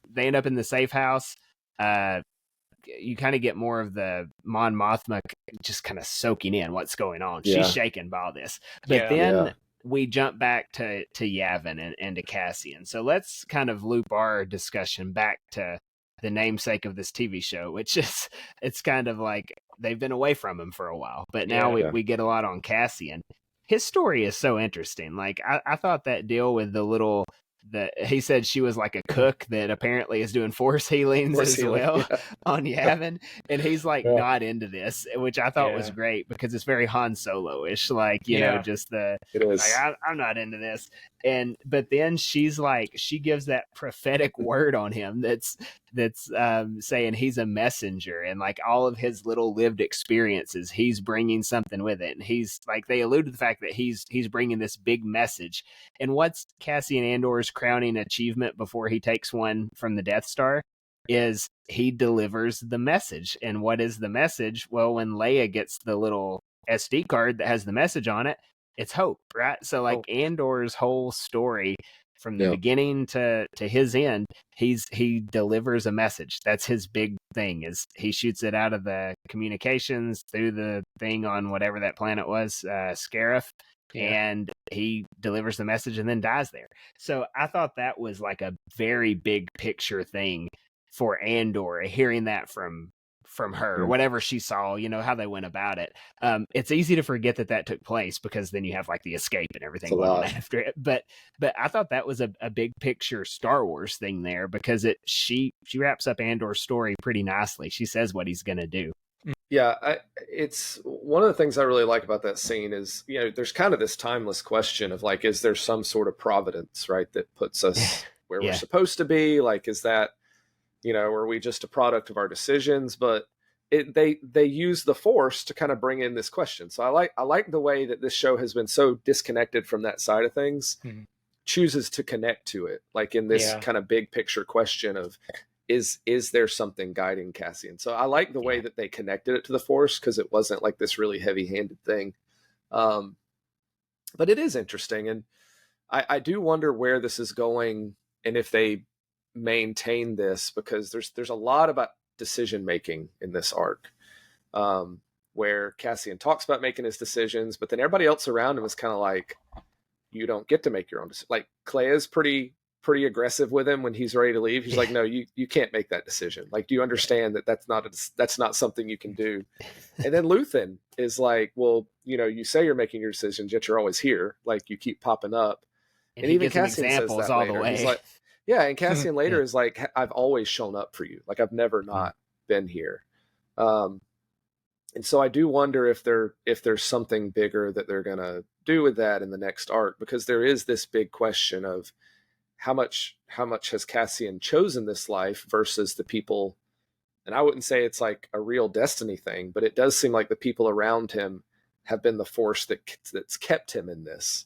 they end up in the safe house. You kind of get more of the Mon Mothma just kind of soaking in what's going on. Yeah. She's shaken by all this. But Yeah. then Yeah. we jump back to Yavin and to Cassian. So let's kind of loop our discussion back to the namesake of this TV show, which is, it's kind of like they've been away from him for a while, but now Yeah. we get a lot on Cassian. His story is so interesting. Like I thought that deal with the little, he said she was like a cook that apparently is doing force healings well on Yavin, and he's like not into this, which I thought was great because it's very Han Solo-ish, like, you know, just the, it is. like, I'm not into this. But then she's like, she gives that prophetic word on him that's saying he's a messenger, and like all of his little lived experiences, he's bringing something with it. And he's like, they allude to the fact that he's bringing this big message. And what's Cassian Andor's crowning achievement before he takes one from the Death Star is he delivers the message. And what is the message? Well, when Leia gets the little SD card that has the message on it, it's hope, right? So like Andor's whole story from the beginning to his end, he delivers a message. That's his big thing, is he shoots it out of the communications through the thing on whatever that planet was, Scarif, and he delivers the message and then dies there. So I thought that was like a very big picture thing for Andor, hearing that from her, whatever she saw, you know, how they went about it. It's easy to forget that took place because then you have like the escape and everything going on after it. But I thought that was a big picture Star Wars thing there, because she wraps up Andor's story pretty nicely. She says what he's going to do. Yeah, it's one of the things I really like about that scene is, you know, there's kind of this timeless question of like, is there some sort of providence, right, that puts us where we're supposed to be? Like, is that, you know, are we just a product of our decisions? But they use the Force to kind of bring in this question. So I like the way that this show has been so disconnected from that side of things, chooses to connect to it, like in this kind of big picture question of, is there something guiding Cassian? So I like the way that they connected it to the Force, because it wasn't like this really heavy-handed thing. But it is interesting, and I do wonder where this is going and if they maintain this, because there's a lot about decision making in this arc, where Cassian talks about making his decisions, but then everybody else around him is kind of like, you don't get to make your own decision. Like Clea's pretty aggressive with him when he's ready to leave. He's like, no, you can't make that decision. Like, do you understand that that's not something you can do? And then Luthen is like, well, you know, you say you're making your decisions, yet you're always here. Like, you keep popping up. And even Cassian says that all later. The way. He's like, and Cassian later is like, I've always shown up for you. Like, I've never not been here. And so I do wonder if there's something bigger that they're going to do with that in the next arc, because there is this big question of how much has Cassian chosen this life versus the people. And I wouldn't say it's like a real destiny thing, but it does seem like the people around him have been the force that's kept him in this.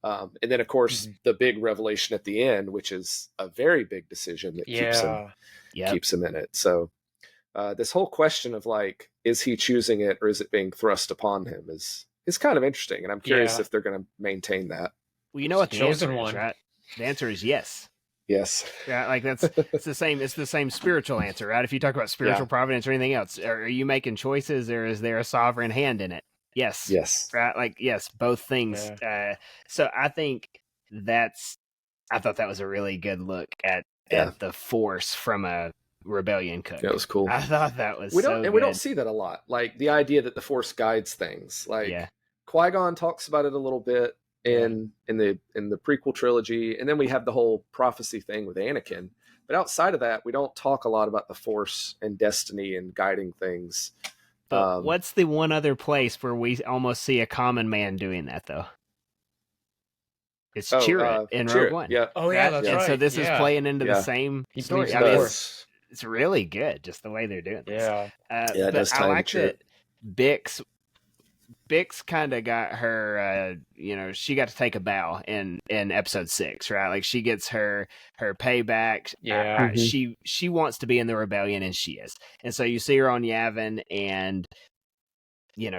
And then, of course, the big revelation at the end, which is a very big decision that keeps him in it. So this whole question of like, is he choosing it or is it being thrust upon him is kind of interesting. And I'm curious if they're going to maintain that. Well, you know what the answer is, right? The answer is yes. Yes. Yeah, like it's the same. It's the same spiritual answer, right? If you talk about spiritual providence or anything else, are you making choices, or is there a sovereign hand in it? Yes. Yes. Right. Like, yes, both things. Yeah. So I think I thought that was a really good look at the Force from a rebellion cook. That was cool. I thought that was we don't see that a lot. Like the idea that the Force guides things. Like Qui-Gon talks about it a little bit in the prequel trilogy, and then we have the whole prophecy thing with Anakin. But outside of that, we don't talk a lot about the Force and destiny and guiding things. But what's the one other place where we almost see a common man doing that, though? It's Chirrut in Rogue One. Yeah. Oh, yeah, that's right. So this is playing into the same story. I mean, it's really good, just the way they're doing this. Yeah. It does tie I like into that Bix kind of got her, she got to take a bow in episode 6, right? Like she gets her payback. Yeah. She wants to be in the rebellion, and she is. And so you see her on Yavin, and,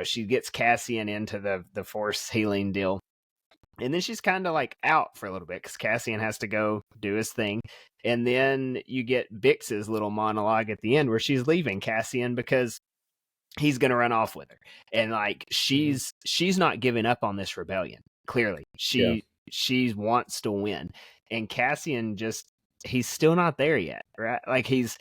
she gets Cassian into the Force healing deal. And then she's kind of like out for a little bit because Cassian has to go do his thing. And then you get Bix's little monologue at the end where she's leaving Cassian because he's going to run off with her. And like, she's not giving up on this rebellion. Clearly she wants to win. And Cassian he's still not there yet, right? Like he's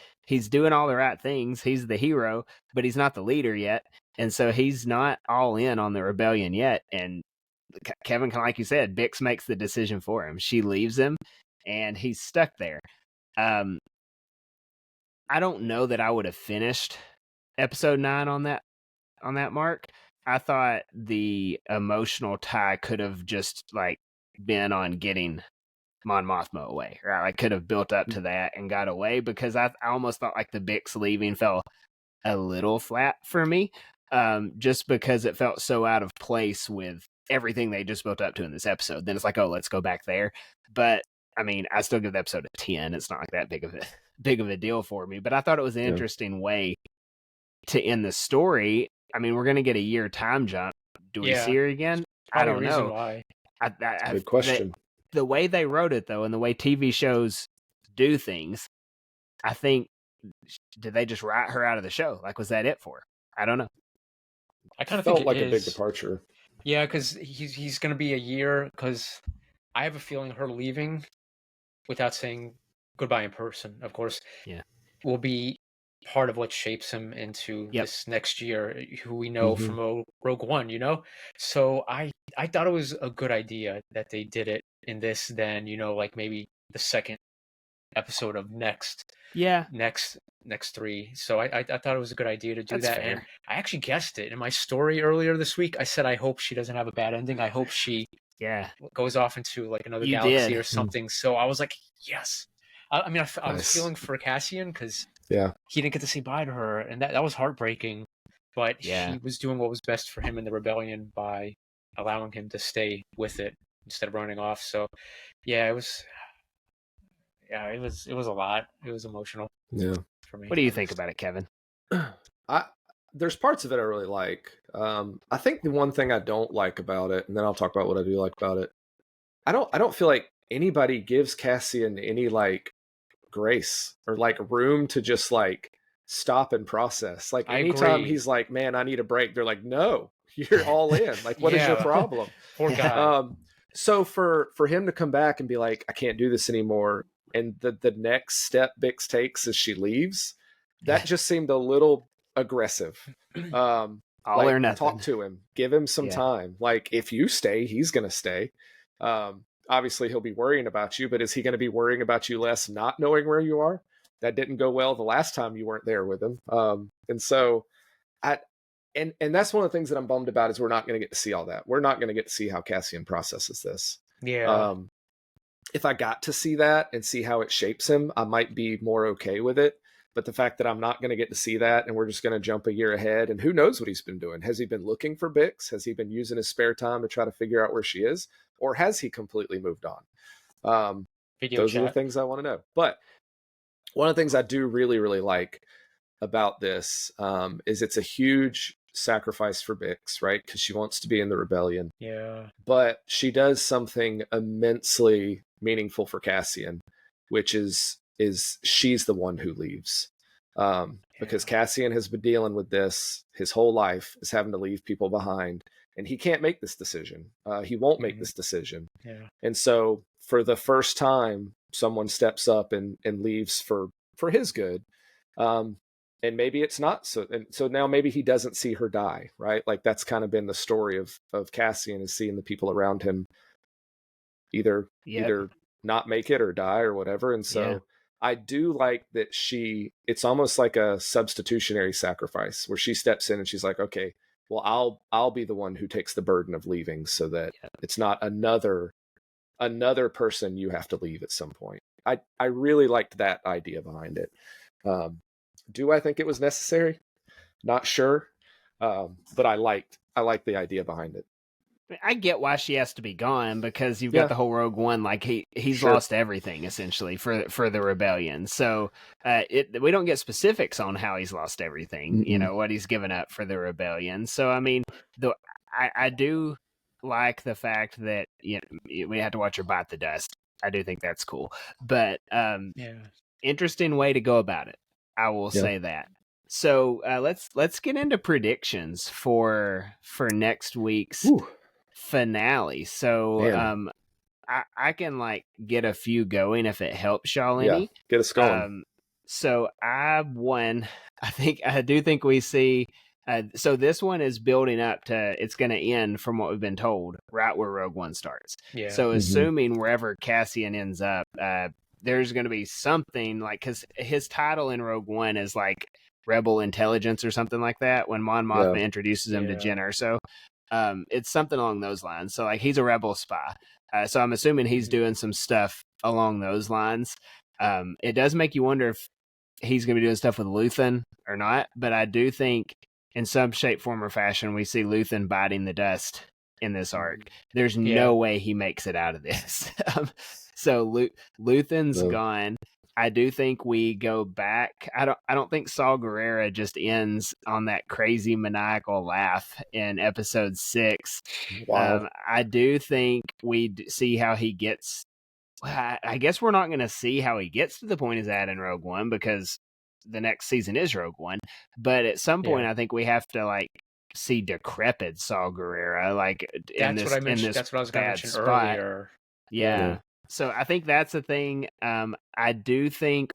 doing all the right things. He's the hero, but he's not the leader yet. And so he's not all in on the rebellion yet. And Kevin, like you said, Bix makes the decision for him. She leaves him and he's stuck there. I don't know that I would have finished episode 9 on that mark. I thought the emotional tie could have just like been on getting Mon Mothma away, right? I could have built up to that and got away, because I almost thought like the Bix leaving fell a little flat for me, just because it felt so out of place with everything they just built up to in this episode. Then it's like, oh, let's go back there. But I mean, I still give the episode a 10. It's not like that big of a deal for me, but I thought it was an interesting way to end the story. I mean, we're going to get a year time jump. Do we see her again? I don't know. Why. Good question. The way they wrote it, though, and the way TV shows do things, I think, did they just write her out of the show? Like, was that it for her? I don't know. I kind of felt think like a big departure. Yeah, because he's going to be a year, because I have a feeling her leaving without saying goodbye in person, of course, will be part of what shapes him into this next year, who we know from Rogue One, you know? So I thought it was a good idea that they did it in this, then, you know, like maybe the second episode of next 3. So I thought it was a good idea to do that. Fair. And I actually guessed it in my story earlier this week. I said I hope she doesn't have a bad ending. I hope she goes off into like another galaxy or something. So I was like, yes. I mean, I was feeling for Cassian, because he didn't get to say bye to her, and that was heartbreaking. But he was doing what was best for him in the rebellion by allowing him to stay with it instead of running off. So it was a lot. It was emotional. Yeah. For me. What do you think about it, Kevin? There's parts of it I really like. I think the one thing I don't like about it, and then I'll talk about what I do like about it. I don't feel like anybody gives Cassian any like grace or like room to just like stop and process. Like anytime he's like, man, I need a break, they're like, no, you're all in. Like, what is your problem? Poor guy. So for him to come back and be like, I can't do this anymore, and the next step Bix takes is she leaves, that just seemed a little aggressive. All or nothing. Talk to him, give him some time. Like, if you stay, he's gonna stay. Obviously he'll be worrying about you, but is he going to be worrying about you less not knowing where you are? That didn't go well the last time you weren't there with him. And so and that's one of the things that I'm bummed about, is we're not going to get to see all that. We're not going to get to see how Cassian processes this. Yeah. If I got to see that and see how it shapes him, I might be more okay with it. But the fact that I'm not going to get to see that, and we're just going to jump a year ahead, and who knows what he's been doing? Has he been looking for Bix? Has he been using his spare time to try to figure out where she is? Or has he completely moved on? Those are the things I want to know. But one of the things I do really, really like about this is it's a huge sacrifice for Bix, right? Because she wants to be in the rebellion. Yeah. But she does something immensely meaningful for Cassian, which is she's the one who leaves. Because Cassian has been dealing with this his whole life, is having to leave people behind. And he can't make this decision. He won't make this decision. Yeah. And so for the first time, someone steps up and leaves for his good. And maybe it's not so. And so now maybe he doesn't see her die, right? Like, that's kind of been the story of Cassian, is seeing the people around him either not make it or die or whatever. And so I do like that it's almost like a substitutionary sacrifice, where she steps in and she's like, okay, well, I'll be the one who takes the burden of leaving, so that it's not another person you have to leave at some point. I really liked that idea behind it. Do I think it was necessary? Not sure. But I liked the idea behind it. I get why she has to be gone, because you've got the whole Rogue One, like he's lost everything essentially for the rebellion. So we don't get specifics on how he's lost everything, you know, what he's given up for the rebellion. So I mean, I do like the fact that we had to watch her bite the dust. I do think that's cool, but interesting way to go about it. I will say that. So let's get into predictions for next week's finale. So I can like get a few going if it helps y'all any. Get us going. So I do think we see. So this one is building up to it's going to end from what we've been told right where Rogue One starts. Yeah. So assuming wherever Cassian ends up, there's going to be something like because his title in Rogue One is like Rebel Intelligence or something like that. When Mon Mothma introduces him to Jyn Erso, it's something along those lines. So like he's a rebel spy. So I'm assuming he's doing some stuff along those lines. It does make you wonder if he's going to be doing stuff with Luthen or not, but I do think in some shape, form, or fashion, we see Luthen biting the dust in this arc. There's no way he makes it out of this. So Luthen's gone. I do think we go back. I don't think Saw Gerrera just ends on that crazy maniacal laugh in episode 6. Wow. I do think we see how he gets. I guess we're not going to see how he gets to the point he's at in Rogue One because the next season is Rogue One. But at some point, I think we have to like see decrepit Saw Gerrera. Like that's what I mentioned. That's what I was going to mention earlier. Yeah. So I think that's a thing. I do think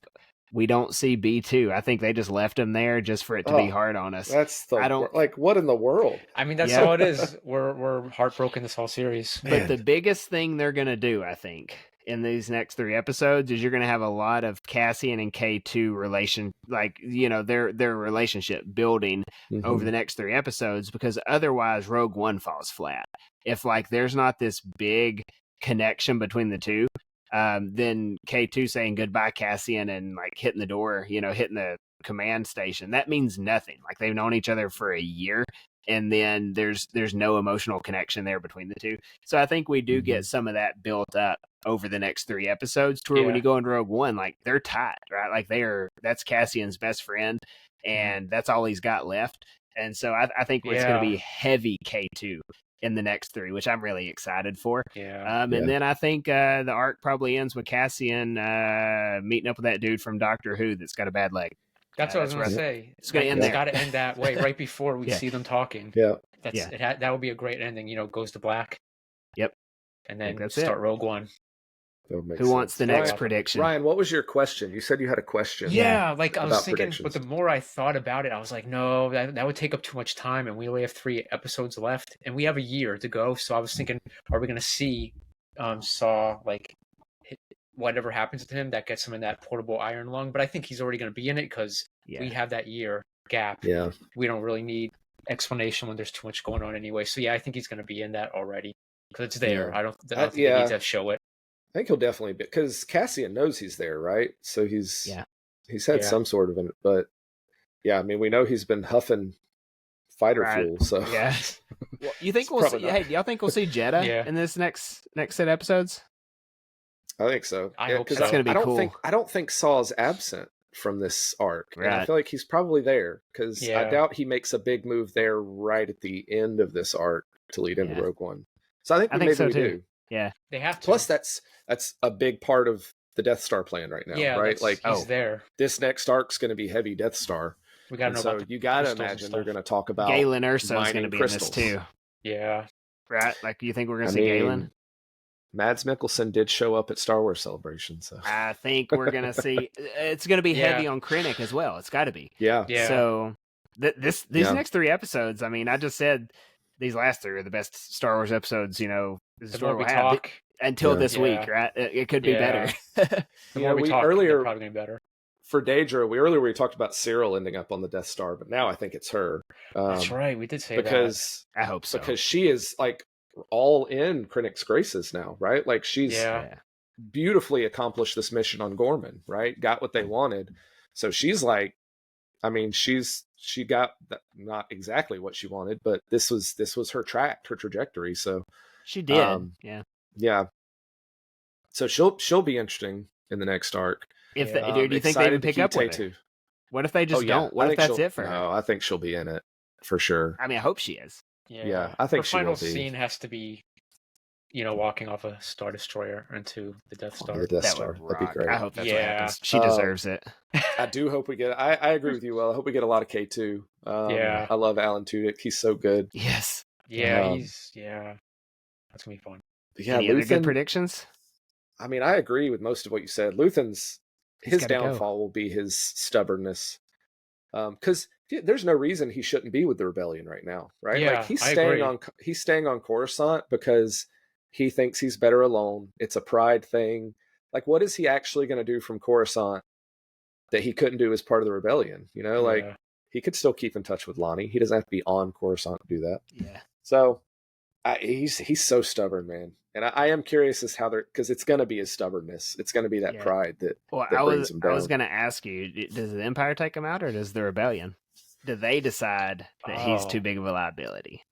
we don't see B2. I think they just left him there just for it to be hard on us. That's what in the world? I mean, that's all it is. We're heartbroken this whole series. But the biggest thing they're going to do, I think, in these next 3 episodes is you're going to have a lot of Cassian and K2 relation, like, you know, their relationship building over the next 3 episodes, because otherwise Rogue One falls flat. If like there's not this big connection between the two, then K2 saying goodbye Cassian and like hitting the door, you know, hitting the command station, that means nothing. Like they've known each other for a year, and then there's no emotional connection there between the two. So I think we do get some of that built up over the next 3 episodes to where when you go into Rogue One, like they're tied, right? Like that's Cassian's best friend, and that's all he's got left. And so I think it's going to be heavy K2 in the next 3, which I'm really excited for. And then I think the arc probably ends with Cassian meeting up with that dude from Doctor Who that's got a bad leg. That's what I was going to say. It's going to end there. It's got to end that way, right before we see them talking. That would be a great ending. You know, goes to black. Yep. And then start Rogue One. Who wants the next prediction? Ryan, what was your question? You said you had a question. Yeah, like I was thinking, but the more I thought about it, I was like, no, that would take up too much time, and we only have 3 episodes left, and we have a year to go. So I was thinking, are we going to see Saw like whatever happens to him that gets him in that portable iron lung? But I think he's already going to be in it because we have that year gap. Yeah, we don't really need explanation when there's too much going on anyway. So yeah, I think he's going to be in that already because it's there. Yeah. I don't think they need to show it. I think he'll definitely be, because Cassian knows he's there, right? So he's had some sort of but I mean, we know he's been huffing fighter fuel. So well, you think we'll see? Hey, do y'all think we'll see Jeddah in this next set of episodes? I think so. I hope so. That's gonna be cool. I don't think Saw's absent from this arc. Right. And I feel like he's probably there because I doubt he makes a big move there right at the end of this arc to lead into Rogue One. So I think we do. Yeah, they have to. Plus, that's a big part of the Death Star plan right now, right? Like he's there. This next arc's going to be heavy Death Star. We got to know so about you got to imagine they're going to talk about Galen Erso's going to be crystals. in this too. Yeah, right. Like, you think we're going to see Galen? Mads Mikkelsen did show up at Star Wars Celebration, so I think we're going to see. It's going to be heavy on Krennic as well. It's got to be. Yeah. So these next 3 episodes. I mean, I just said these last 3 are the best Star Wars episodes. You know, the more we talk until this week, right? It could be better. The more we talk, earlier probably getting better. For Dedra, we talked about Syril ending up on the Death Star, but now I think it's her. That's right. We did say because I hope so, because she is like all in Krennic's graces now, right? Like she's beautifully accomplished this mission on Ghorman, right? Got what they wanted, so she's like, I mean, she got not exactly what she wanted, but this was her trajectory. So she did, yeah. So she'll be interesting in the next arc. Do you think they would pick up with her? What if they just don't? What if that's it for her? No, I think she'll be in it for sure. I mean, I hope she is. Yeah, I think her final scene has to be, you know, walking off a Star Destroyer into the Death Star. The Death Star. That'd be great. I hope that's what happens. She deserves it. I do hope we get. I agree with you. Well, I hope we get a lot of K2. Yeah. I love Alan Tudyk. He's so good. Yes. Yeah, that's gonna be fun. Yeah, Any other good predictions? I mean, I agree with most of what you said. Luthen's his downfall will be his stubbornness. Because there's no reason he shouldn't be with the rebellion right now, right? Yeah, like he's staying on Coruscant because he thinks he's better alone. It's a pride thing. Like, what is he actually going to do from Coruscant that he couldn't do as part of the rebellion? You know, like he could still keep in touch with Lonnie. He doesn't have to be on Coruscant to do that. Yeah. So he's so stubborn, man. And I am curious as how they're, because it's going to be his stubbornness. It's going to be that pride that brings him down. I was going to ask you, does the Empire take him out or does the Rebellion? Do they decide that he's too big of a liability?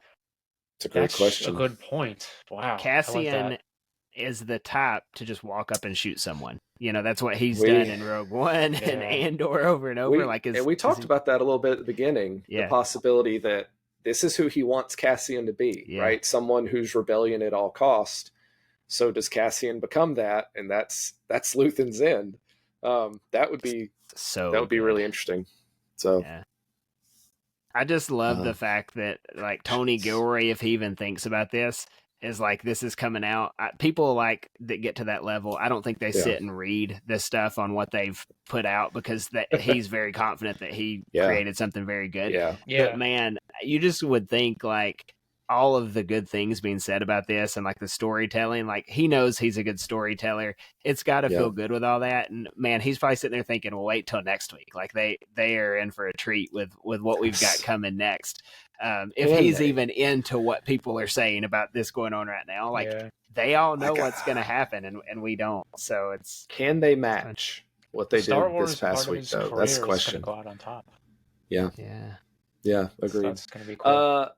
It's a great question. A good point. Wow. Cassian is the type to just walk up and shoot someone. You know, that's what he's done in Rogue One and Andor over and over. And we talked about that a little bit at the beginning. The possibility that this is who he wants Cassian to be, right? Someone who's rebellion at all cost. So does Cassian become that? And that's Luthen's end. That would be be really interesting. So I just love the fact that like Tony Gilroy, if he even thinks about this, is like, this is coming out. People like that get to that level. I don't think they sit and read this stuff on what they've put out because he's very confident that he created something very good. Yeah. But man, you just would think like all of the good things being said about this and like the storytelling, like he knows he's a good storyteller. It's got to feel good with all that. And man, he's probably sitting there thinking, well, wait till next week. Like they are in for a treat with what we've got coming next. If he's even into what people are saying about this going on right now, like they all know what's going to happen and we don't. So can they match what they did this past week though? That's the question. Go out on top. Yeah. Agreed. So that's going to be cool.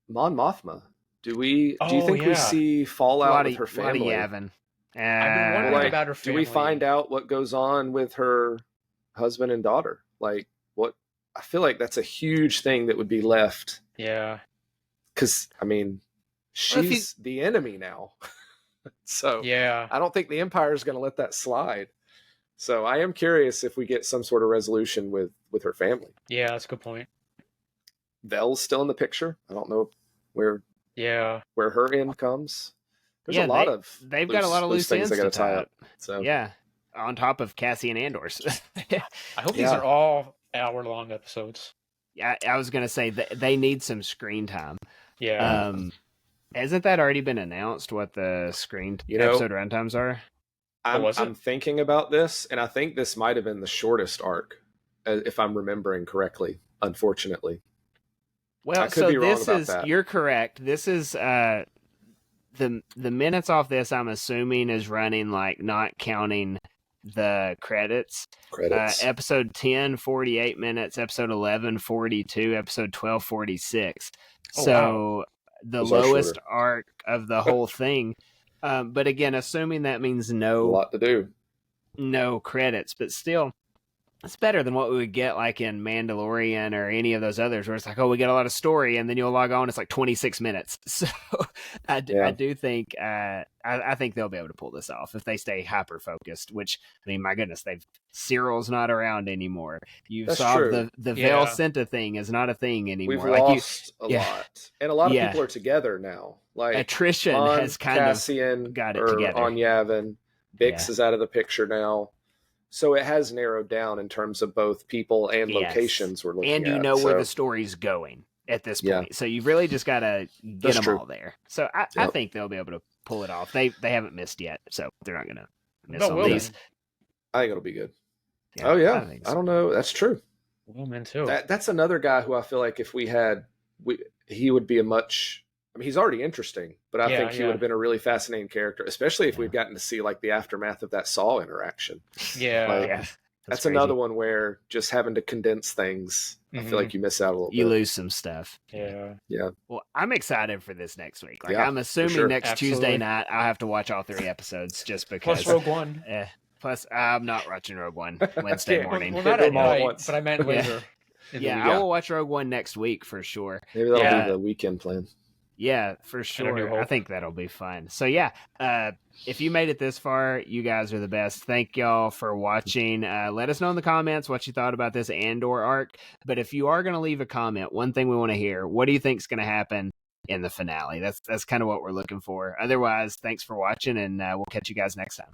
Mon Mothma. Do you think we see fallout with her family? Yavin. I've been wondering about her family. Do we find out what goes on with her husband and daughter? Like what? I feel like that's a huge thing that would be left. Yeah. Because I mean, she's the enemy now. So I don't think the Empire is going to let that slide. So I am curious if we get some sort of resolution with her family. Yeah, that's a good point. Vel's still in the picture. I don't know where her end comes. There's a lot of they've got a lot of loose things they got to tie up. So on top of Cassian Andor's. I hope these are all hour-long episodes. Yeah, I was gonna say they need some screen time. Yeah. Hasn't that already been announced? What the episode runtimes are? I'm thinking about this, and I think this might have been the shortest arc, if I'm remembering correctly. Unfortunately. Well, so this is you're correct. This is the minutes off this. I'm assuming is running like not counting the credits. Episode 10, 48 minutes. Episode 11, 42. Episode 12, 46. The lowest arc of the whole thing. But again, assuming that means a lot to do. No credits, but still. It's better than what we would get like in Mandalorian or any of those others where it's like, oh, we get a lot of story and then you'll log on. It's like 26 minutes. So I do think, I think they'll be able to pull this off if they stay hyper focused, which I mean, my goodness, Syril's not around anymore. You saw the Vel Senta thing is not a thing anymore. We've lost a lot. And a lot of people are together now. Like attrition has Cassian of got it together. On Yavin. Bix is out of the picture now. So it has narrowed down in terms of both people and locations we're looking at. And you know where the story's going at this point. Yeah. So you've really just got to get them all there. So I think they'll be able to pull it off. They haven't missed yet, so they're not going to miss on these. I think it'll be good. Yeah, I don't know. That's true. Woman too. That's another guy who I feel like if he would be a much... I mean, he's already interesting, but I think he would have been a really fascinating character, especially if we've gotten to see like the aftermath of that Saw interaction. Yeah. That's another one where just having to condense things, I feel like you miss out a little bit. You lose some stuff. Yeah. Well, I'm excited for this next week. Like I'm assuming next Tuesday night I'll have to watch all 3 episodes just because. Plus Rogue One. Plus, I'm not watching Rogue One Wednesday morning. Well, not at night, but I meant later. I will watch Rogue One next week for sure. Maybe that'll be the weekend plan. Yeah, for sure. I think that'll be fun. So yeah, if you made it this far, you guys are the best. Thank y'all for watching. Let us know in the comments what you thought about this Andor arc. But if you are going to leave a comment, one thing we want to hear: what do you think is going to happen in the finale? That's kind of what we're looking for. Otherwise, thanks for watching, and we'll catch you guys next time.